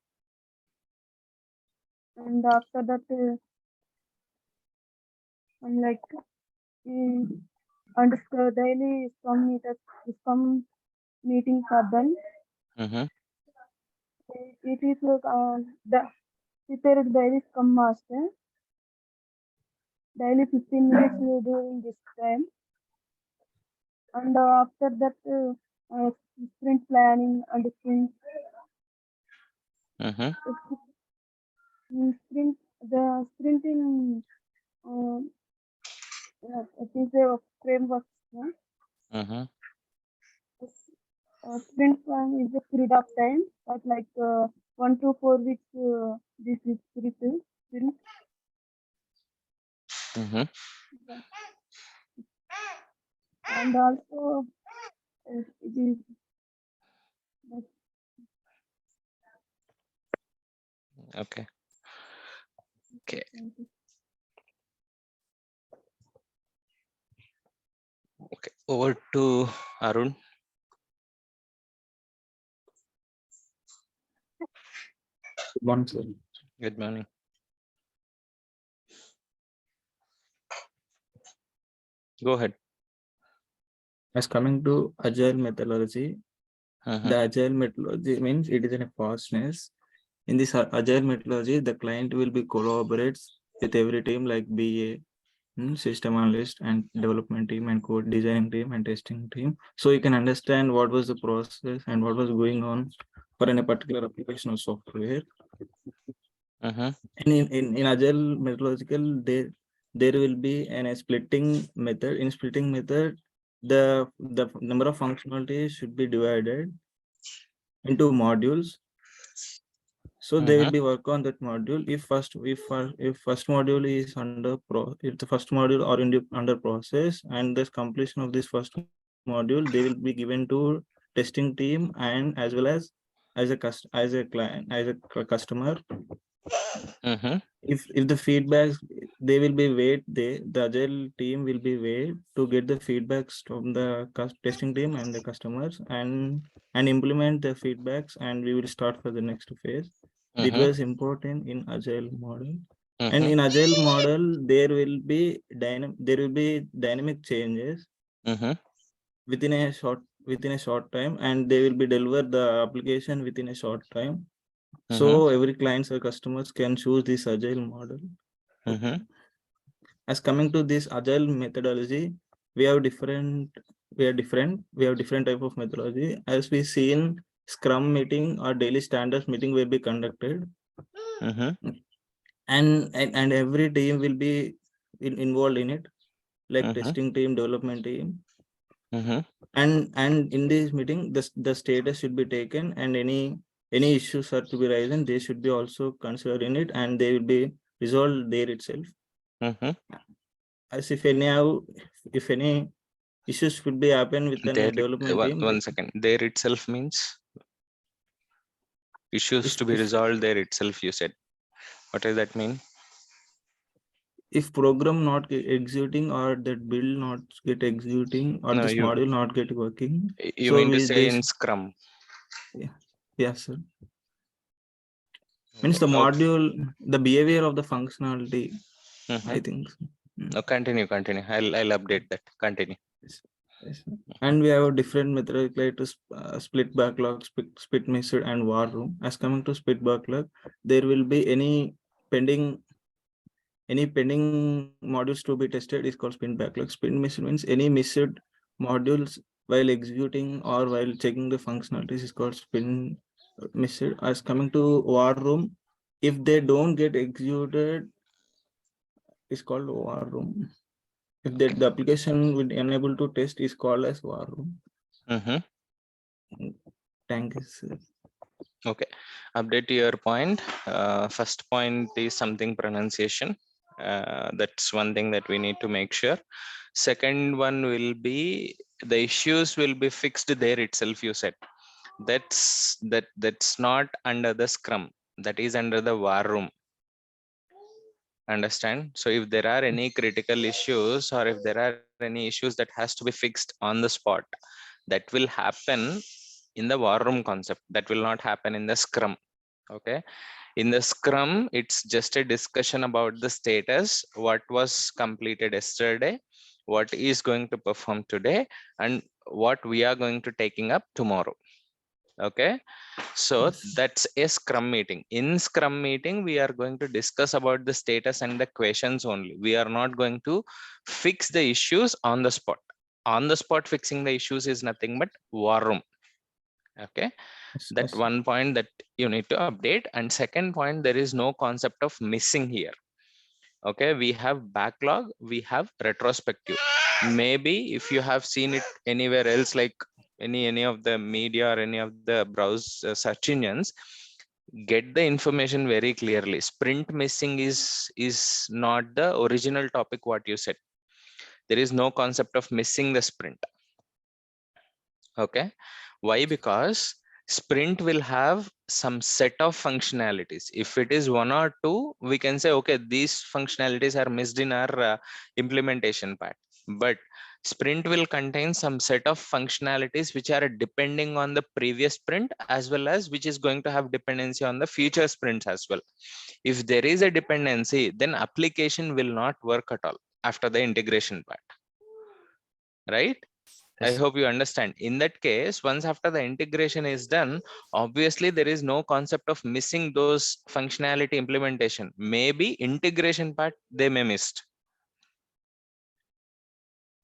and after that, and like and daily some meetings are done. Mm-hmm. It is the prepared by the Scrum Master. Daily 15 minutes during this time, and after that, sprint planning and sprint. Mm-hmm. The sprinting it is a framework. Mm-hmm. Sprint plan is a period of time that like 1 to 4 weeks. This is sprint. Mm-hmm. And also it is Okay. Okay. Okay. Over to Arun. Good morning, sir. Good morning. Go ahead. As coming to agile methodology, the agile methodology means it is in a fastness. In this agile methodology, the client will be collaborates with every team like BA, system analyst and development team and code designing team and testing team. So you can understand what was the process and what was going on for a particular application of software. And in agile methodological, there will be a splitting method. In splitting method, the number of functionalities should be divided into modules. So they will be work on that module. If first module is if the first module are under process and this completion of this first module, they will be given to testing team and as well as a client, as a customer. If the feedbacks, they will be the agile team will be wait to get the feedbacks from the testing team and the customers and implement the feedbacks, and we will start for the next phase. It was important in agile model. And in agile model, there will be dynamic changes within a short time, and they will be deliver the application within a short time. So every clients or customers can choose this agile model. As coming to this agile methodology, we have different type of methodology. As we see in Scrum meeting or daily standards meeting will be conducted. And every team will be involved in it, like testing team, development team. And in this meeting, the status should be taken, and any issues are to be raised, they should be also considered in it, and they will be resolved there itself. As if any issues could be happen with the development team. One second. There itself means issues to be resolved there itself, you said. What does that mean? If program not executing or that build not get executing or this module not get working. You mean to say in Scrum? Yeah, sir. Means the module, the behavior of the functionality, I think. No, continue. I'll update that. Continue. Yes. And we have a different method like to split backlog, split method, and war room. As coming to split backlog, there will be any pending modules to be tested is called split backlog. Split method means any missed modules while executing or while checking the functionalities is called split method. As coming to war room, if they don't get executed, is called war room. If the application will enable to test is called as war room. Thank you, sir. Okay, update to your point. First point is something pronunciation. That's one thing that we need to make sure. Second one will be the issues will be fixed there itself. You said that's not under the Scrum. That is under the war room. Understand? So if there are any critical issues or if there are any issues that has to be fixed on the spot, that will happen in the war room concept. That will not happen in the Scrum. Okay, in the Scrum, it's just a discussion about the status, what was completed yesterday, what is going to perform today, and what we are going to taking up tomorrow. Okay, so that's a Scrum meeting. In Scrum meeting, we are going to discuss about the status and the questions only. We are not going to fix the issues on the spot. On the spot fixing the issues is nothing but war room. Okay, that one point that you need to update. And second point, there is no concept of missing here. Okay, we have backlog, we have retrospective. Maybe if you have seen it anywhere else, like any of the media or any of the browse search engines, get the information very clearly. Sprint missing is not the original topic what you said. There is no concept of missing the sprint. Okay, why? Because sprint will have some set of functionalities. If it is one or two, we can say, okay, these functionalities are missed in our implementation part. But sprint will contain some set of functionalities which are depending on the previous sprint, as well as which is going to have dependency on the future sprints as well. If there is a dependency, then application will not work at all after the integration part, right? I hope you understand. In that case, once after the integration is done, obviously there is no concept of missing those functionality implementation. Maybe integration part they may missed.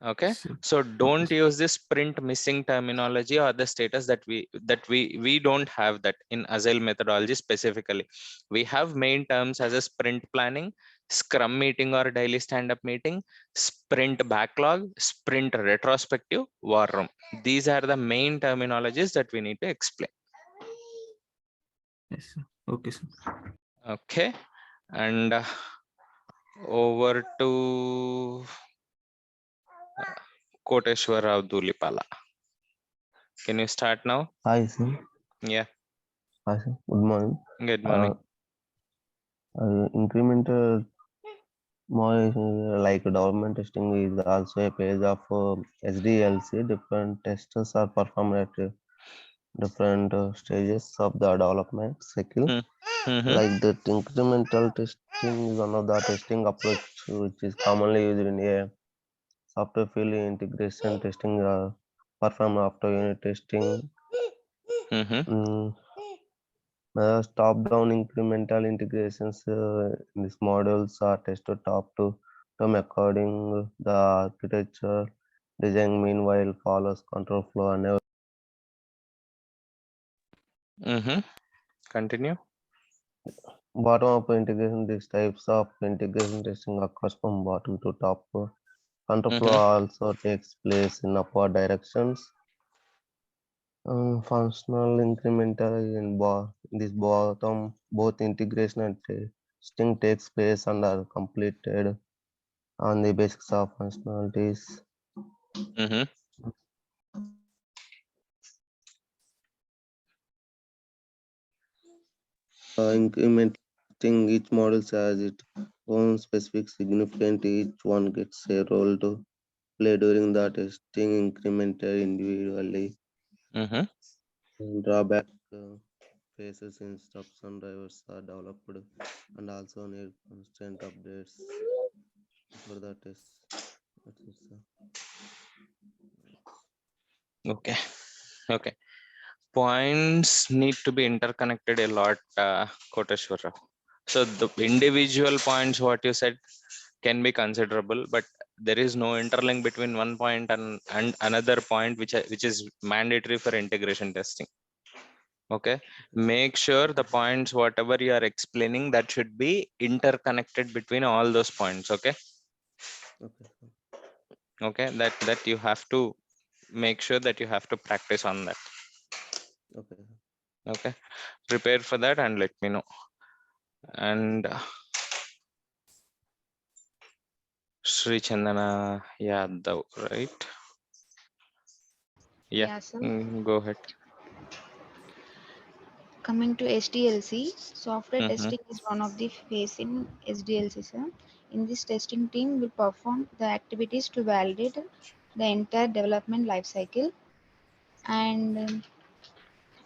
Okay, so don't use this sprint missing terminology or the status that we don't have that in Agile methodology specifically. We have main terms as a sprint planning, Scrum meeting or daily stand-up meeting, sprint backlog, sprint retrospective, war room. These are the main terminologies that we need to explain. Yes, sir. Okay, sir. Okay, and over to Koteshwar Rao Dulipala. Can you start now? Hi, sir. Yeah. Hi, sir. Good morning. Good morning. Incremental more like development testing is also a page of SDLC. Different testers are performed at different stages of the development cycle. Like the incremental testing is one of the testing approach which is commonly used in a software field integration testing performed after unit testing. Top-down incremental integrations in these models are tested top to bottom according the architecture design. Meanwhile, follows control flow and Continue. bottom-up integration. These types of integration testing occurs from bottom to top. Control flow also takes place in upward directions. Functional incremental in this bottom, both integration and testing takes place and are completed on the basis of functionalities. Incrementing each model has its own specific significance. Each one gets a role to play during the testing, incremented individually. Drawback phases instruction drivers are developed and also need constant updates for the test. Okay. Okay. Points need to be interconnected a lot, Koteshwara. So the individual points, what you said, can be considerable, but there is no interlink between one point and another point, which is mandatory for integration testing. Okay, make sure the points, whatever you are explaining, that should be interconnected between all those points. Okay. Okay. Okay, that you have to make sure that you have to practice on that. Okay. Okay, prepare for that and let me know. And Sri Chandana Yadav, right? Yeah, Yeah, sir. go ahead. Coming to SDLC, software Mhm. testing is one of the phase in SDLC, sir. In this testing team will perform the activities to validate the entire development life cycle, and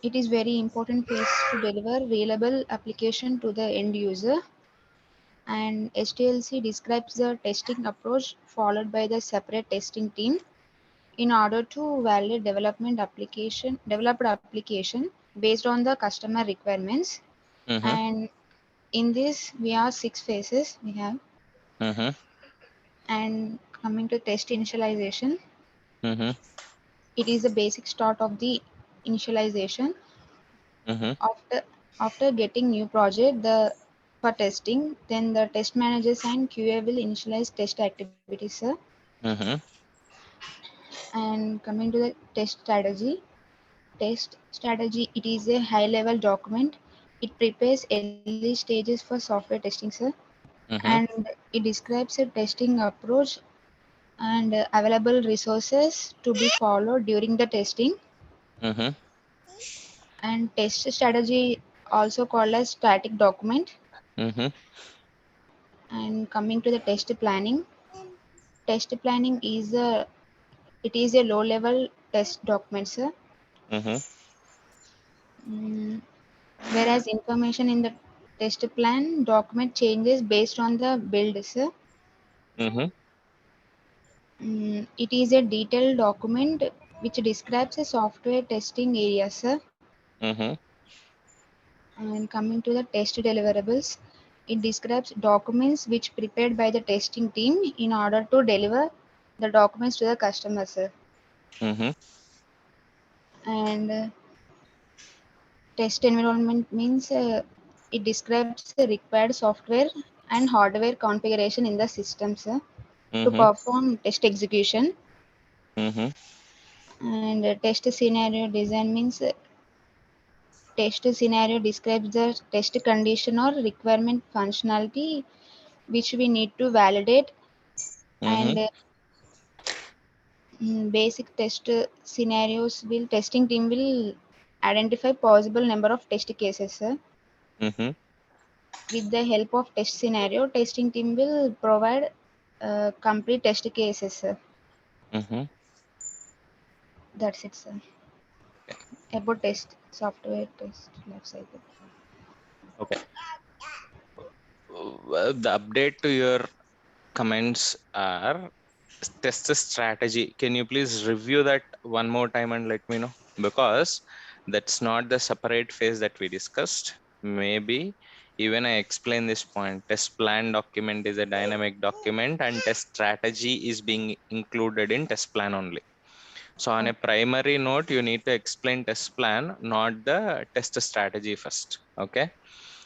it is very important phase to deliver reliable application to the end user. And SDLC describes the testing approach followed by the separate testing team in order to validate developed application based on the customer requirements. Mhm. And in this we have 6 phases we have. Mhm. And coming to test initialization, Mhm. it is the basic start of the initialization. Mhm. After getting new project for testing, then the test managers and QA will initialize test activities, sir. Mhm. And coming to the test strategy, it is a high level document. It prepares early stages for software testing, sir. Mhm. And it describes a testing approach and available resources to be followed during the testing. Mhm. And test strategy also called as static document. Mhm. And coming to the test planning is a low level test document, sir. Mhm. Mm, whereas information in the test plan document changes based on the build, sir. Mhm. It is a detailed document which describes the software testing area, sir. Mhm. And coming to the test deliverables, it describes documents which prepared by the testing team in order to deliver the documents to the customer, sir. Mhm. And test environment means it describes the required software and hardware configuration in the system, sir, to Mhm. perform test execution. Mhm. And test scenario design means test scenario describes the test condition or requirement functionality which we need to validate. Mhm. And basic test scenarios will testing team will identify possible number of test cases, sir. Mhm. With the help of test scenario, testing team will provide complete test cases, sir. Mhm. That's it, sir. About test software test life cycle. Okay. Well, the update to your comments are test the strategy. Can you please review that one more time and let me know? Because that's not the separate phase that we discussed. Maybe even I explain this point. Test plan document is a dynamic document and test strategy is being included in test plan only. So on a primary note, you need to explain test plan, not the test strategy first. Okay.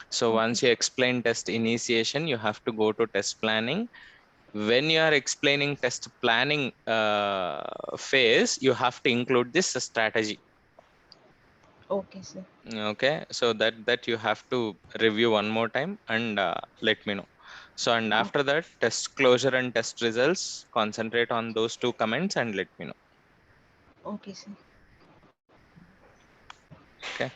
So once you explain test initiation, you have to go to test planning. When you are explaining test planning phase, you have to include this strategy. Okay, sir. Okay, so that you have to review one more time and let me know. So and after that, test closure and test results, concentrate on those two comments and let me know. Okay, sir. Okay.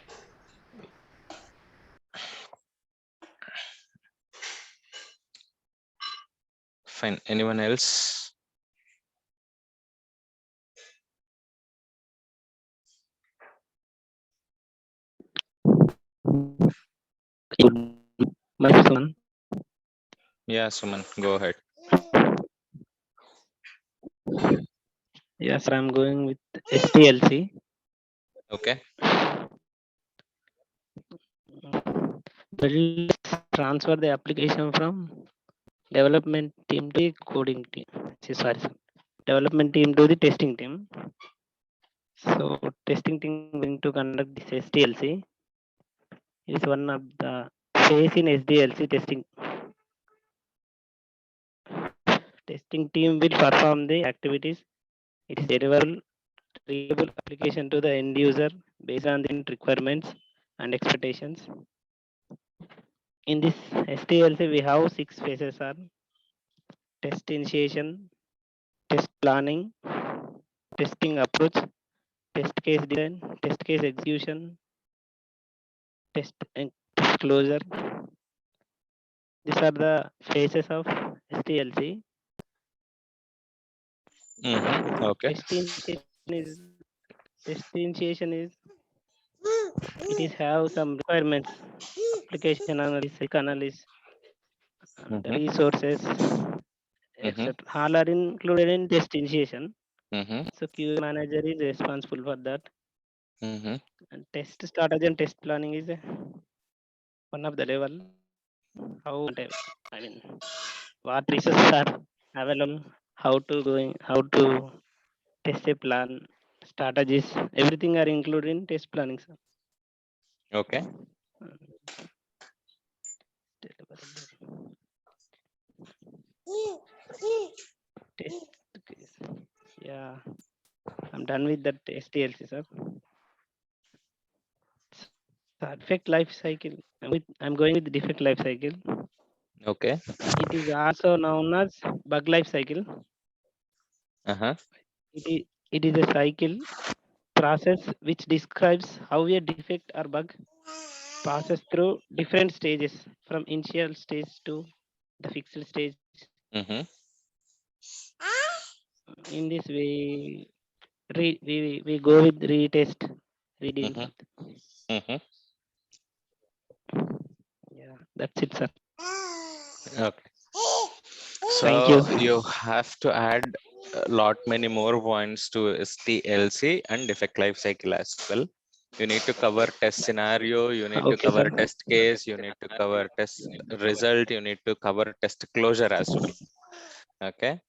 Fine. Anyone else? Suman. Yeah, Suman, go ahead. Yes, I'm going with SDLC. Okay. Will transfer the application from development team to the coding team. Sorry, development team to the testing team. So testing team going to conduct this SDLC. Is one of the phase in SDLC testing. testing team will perform the activities. It is deliverable reliable application to the end user based on the requirements and expectations. In this STLC, we have 6 phases: are test initiation, test planning, testing approach, test case design, test case execution, test closure. These are the phases of STLC. Okay. Test initiation is it is have some requirements, application analysis, and resources, etc. All are included in test initiation. So QA manager is responsible for that. And test strategy and test planning is one of the level. How I mean, what resources are available, how to test a plan, strategies, everything are included in test planning, sir. Okay. Test case. Yeah, I'm done with that STLC, sir. Defect life cycle. I'm going with defect life cycle. Okay. It is also known as bug life cycle. It is a cycle process which describes how a defect or bug passes through different stages from initial stage to the fixed stage. In this way, we go with retest, redeal. Yeah, that's it, sir. Okay. So Thank you have to add a lot many more points to STLC and defect life cycle as well. You need to cover test scenario, you need to cover test case, you need to cover test result, you need to cover test closure as well. Okay.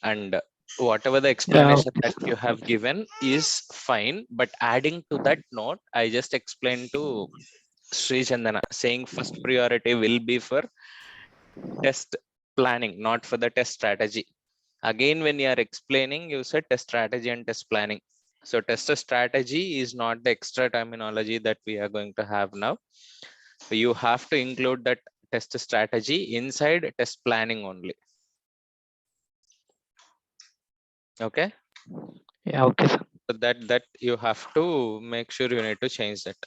And whatever the explanation that you have given is fine, but adding to that note, I just explained to Sri Chandana saying first priority will be for test planning, not for the test strategy. Again, when you are explaining, you said test strategy and test planning. So test strategy is not the extra terminology that we are going to have now. So you have to include that test strategy inside test planning only. Okay. Yeah, okay, sir. So that you have to make sure you need to change that.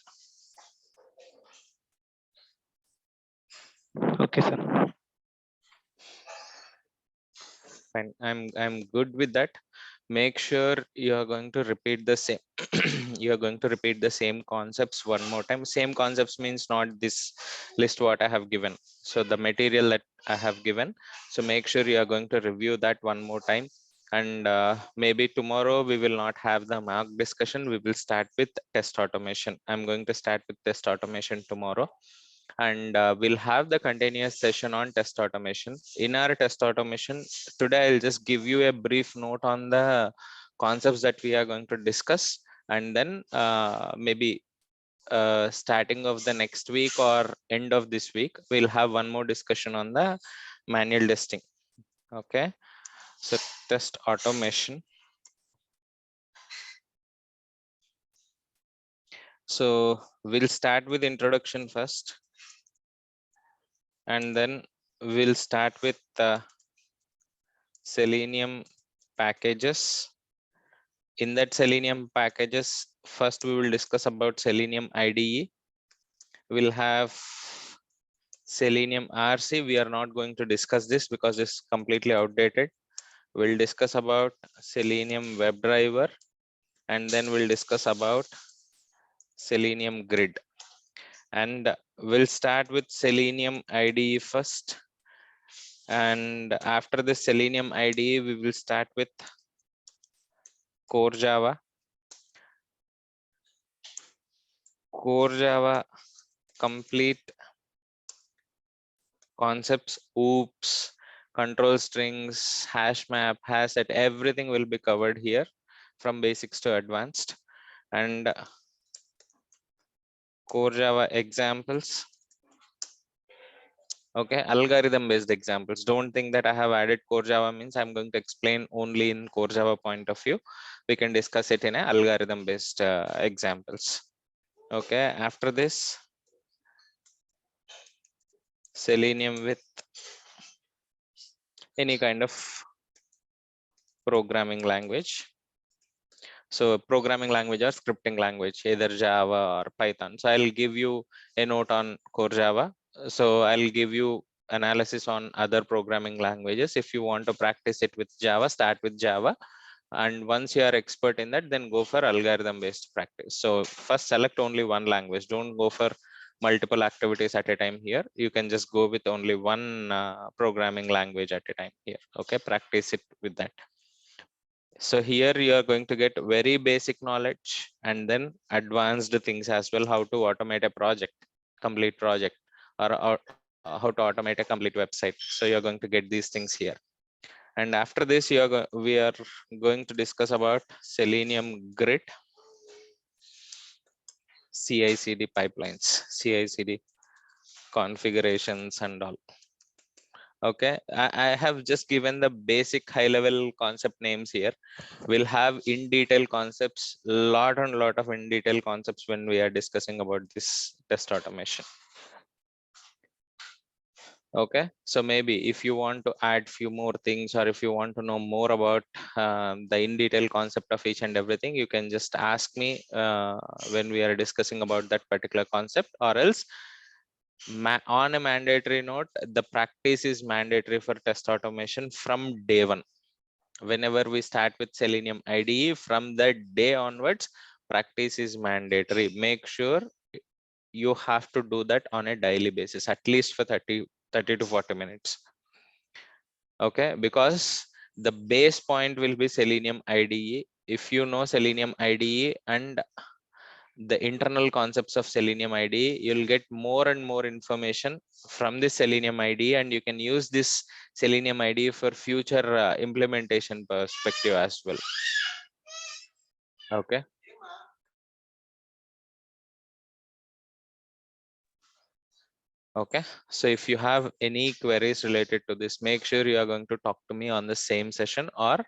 Okay, sir. Fine. I'm good with that. Make sure you are going to repeat the same. You are going to repeat the same concepts one more time. Same concepts means not this list what I have given. So the material that I have given. So make sure you are going to review that one more time. And maybe tomorrow we will not have the mock discussion. We will start with test automation. I'm going to start with test automation tomorrow. And we'll have the continuous session on test automation. In our test automation, today I'll just give you a brief note on the concepts that we are going to discuss. And then maybe starting of the next week or end of this week, we'll have one more discussion on the manual testing. Okay. So test automation. So we'll start with introduction first. And then we'll start with Selenium packages. In that Selenium packages, first we will discuss about Selenium IDE. We'll have Selenium RC. We are not going to discuss this because it's completely outdated. We'll discuss about Selenium WebDriver, and then we'll discuss about Selenium Grid. And we'll start with Selenium IDE first. And after the Selenium IDE, we will start with Core Java. Core Java complete concepts, oops, control strings, hash map, hash set, everything will be covered here from basics to advanced. And Core Java examples. Okay, algorithm based examples. Don't think that I have added core Java means I'm going to explain only in core Java point of view. We can discuss it in a algorithm based examples. Okay, after this, Selenium with any kind of programming language. So programming language or scripting language, either Java or Python. So I'll give you a note on core Java. So I'll give you analysis on other programming languages. If you want to practice it with Java, start with Java. And once you are expert in that, then go for algorithm based practice. So first select only one language. Don't go for multiple activities at a time here. You can just go with only one programming language at a time here. Okay, practice it with that. So here you are going to get very basic knowledge and then advanced things as well, how to automate a project, complete project, or how to automate a complete website. So you're going to get these things here. And after this, we are going to discuss about Selenium Grid, CI/CD pipelines, CI/CD configurations and all. Okay, I have just given the basic high level concept names here. We'll have in detail concepts, lot of in detail concepts when we are discussing about this test automation. Okay, so maybe if you want to add few more things, or if you want to know more about the in detail concept of each and everything, you can just ask me when we are discussing about that particular concept, or else on a mandatory note, the practice is mandatory for test automation from day one. Whenever we start with Selenium IDE, from that day onwards, practice is mandatory. Make sure you have to do that on a daily basis, at least for 30 to 40 minutes. Okay, because the base point will be Selenium IDE. If you know Selenium IDE and the internal concepts of Selenium IDE, you'll get more and more information from this Selenium IDE, and you can use this Selenium IDE for future implementation perspective as well. Okay. Okay, so if you have any queries related to this, make sure you are going to talk to me on the same session or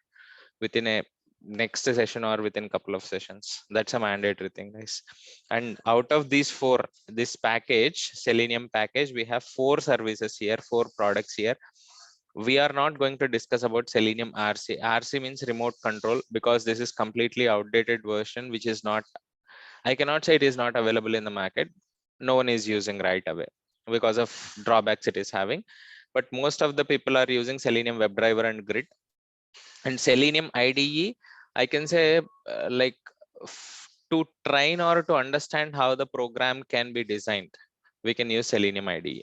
within a next session or within a couple of sessions. That's a mandatory thing, guys. And out of these four, this package, Selenium package, we have 4 services here, 4 products here. We are not going to discuss about Selenium RC. RC means remote control, because this is completely outdated version, which is not, I cannot say it is not available in the market. No one is using right away because of drawbacks it is having. But most of the people are using Selenium WebDriver and Grid. And Selenium IDE, I can say like to train or to understand how the program can be designed, we can use Selenium IDE.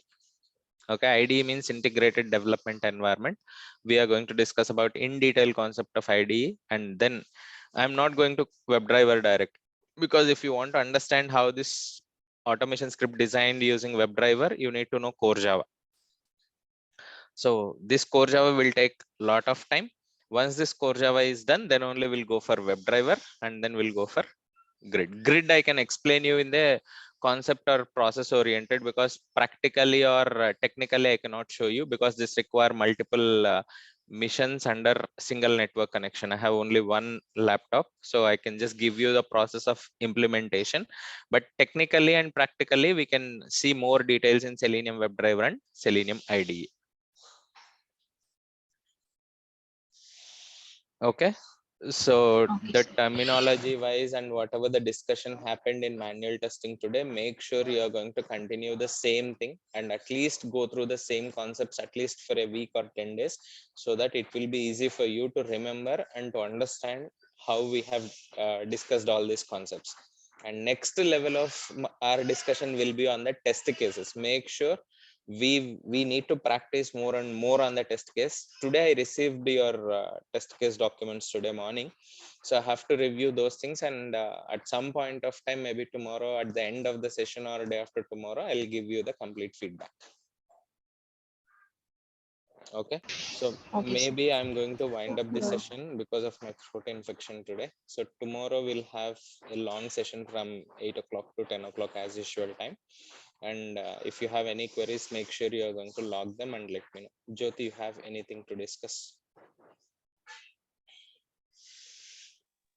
Okay, IDE means integrated development environment. We are going to discuss about in detail concept of IDE, and then I'm not going to WebDriver direct, because if you want to understand how this automation script designed using WebDriver, you need to know core Java. So this core Java will take a lot of time. Once this core Java is done, then only we'll go for WebDriver, and then we'll go for Grid. Grid I can explain you in the concept or process oriented, because practically or technically I cannot show you, because this require multiple missions under single network connection. I have only one laptop, so I can just give you the process of implementation. But technically and practically, we can see more details in Selenium WebDriver and Selenium IDE. Okay, so the terminology wise and whatever the discussion happened in manual testing today, make sure you are going to continue the same thing and at least go through the same concepts at least for a week or 10 days, so that it will be easy for you to remember and to understand how we have discussed all these concepts. And next level of our discussion will be on the test cases. Make sure we need to practice more and more on the test case. Today I received your test case documents today morning, so I have to review those things, and at some point of time, maybe tomorrow at the end of the session or day after tomorrow, I'll give you the complete feedback. Okay, so maybe I'm going to wind up this session because of my throat infection today. So tomorrow we'll have a long session from 8 o'clock to 10 o'clock as usual time. And if you have any queries, make sure you are going to log them and let me know. Jyoti, you have anything to discuss?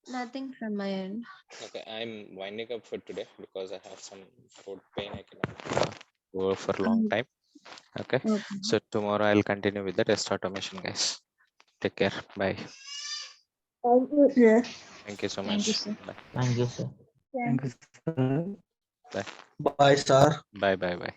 Nothing from my end. Okay, I'm winding up for today because I have some throat pain. I cannot go for a long time. Okay. So tomorrow I'll continue with the test automation, guys. Take care. Bye. Thank you, sir. Thank you so Thank you, much. sir. Bye. Thank you, sir. Thank you, sir. Bye. Bye, sir. Bye. Bye. Bye.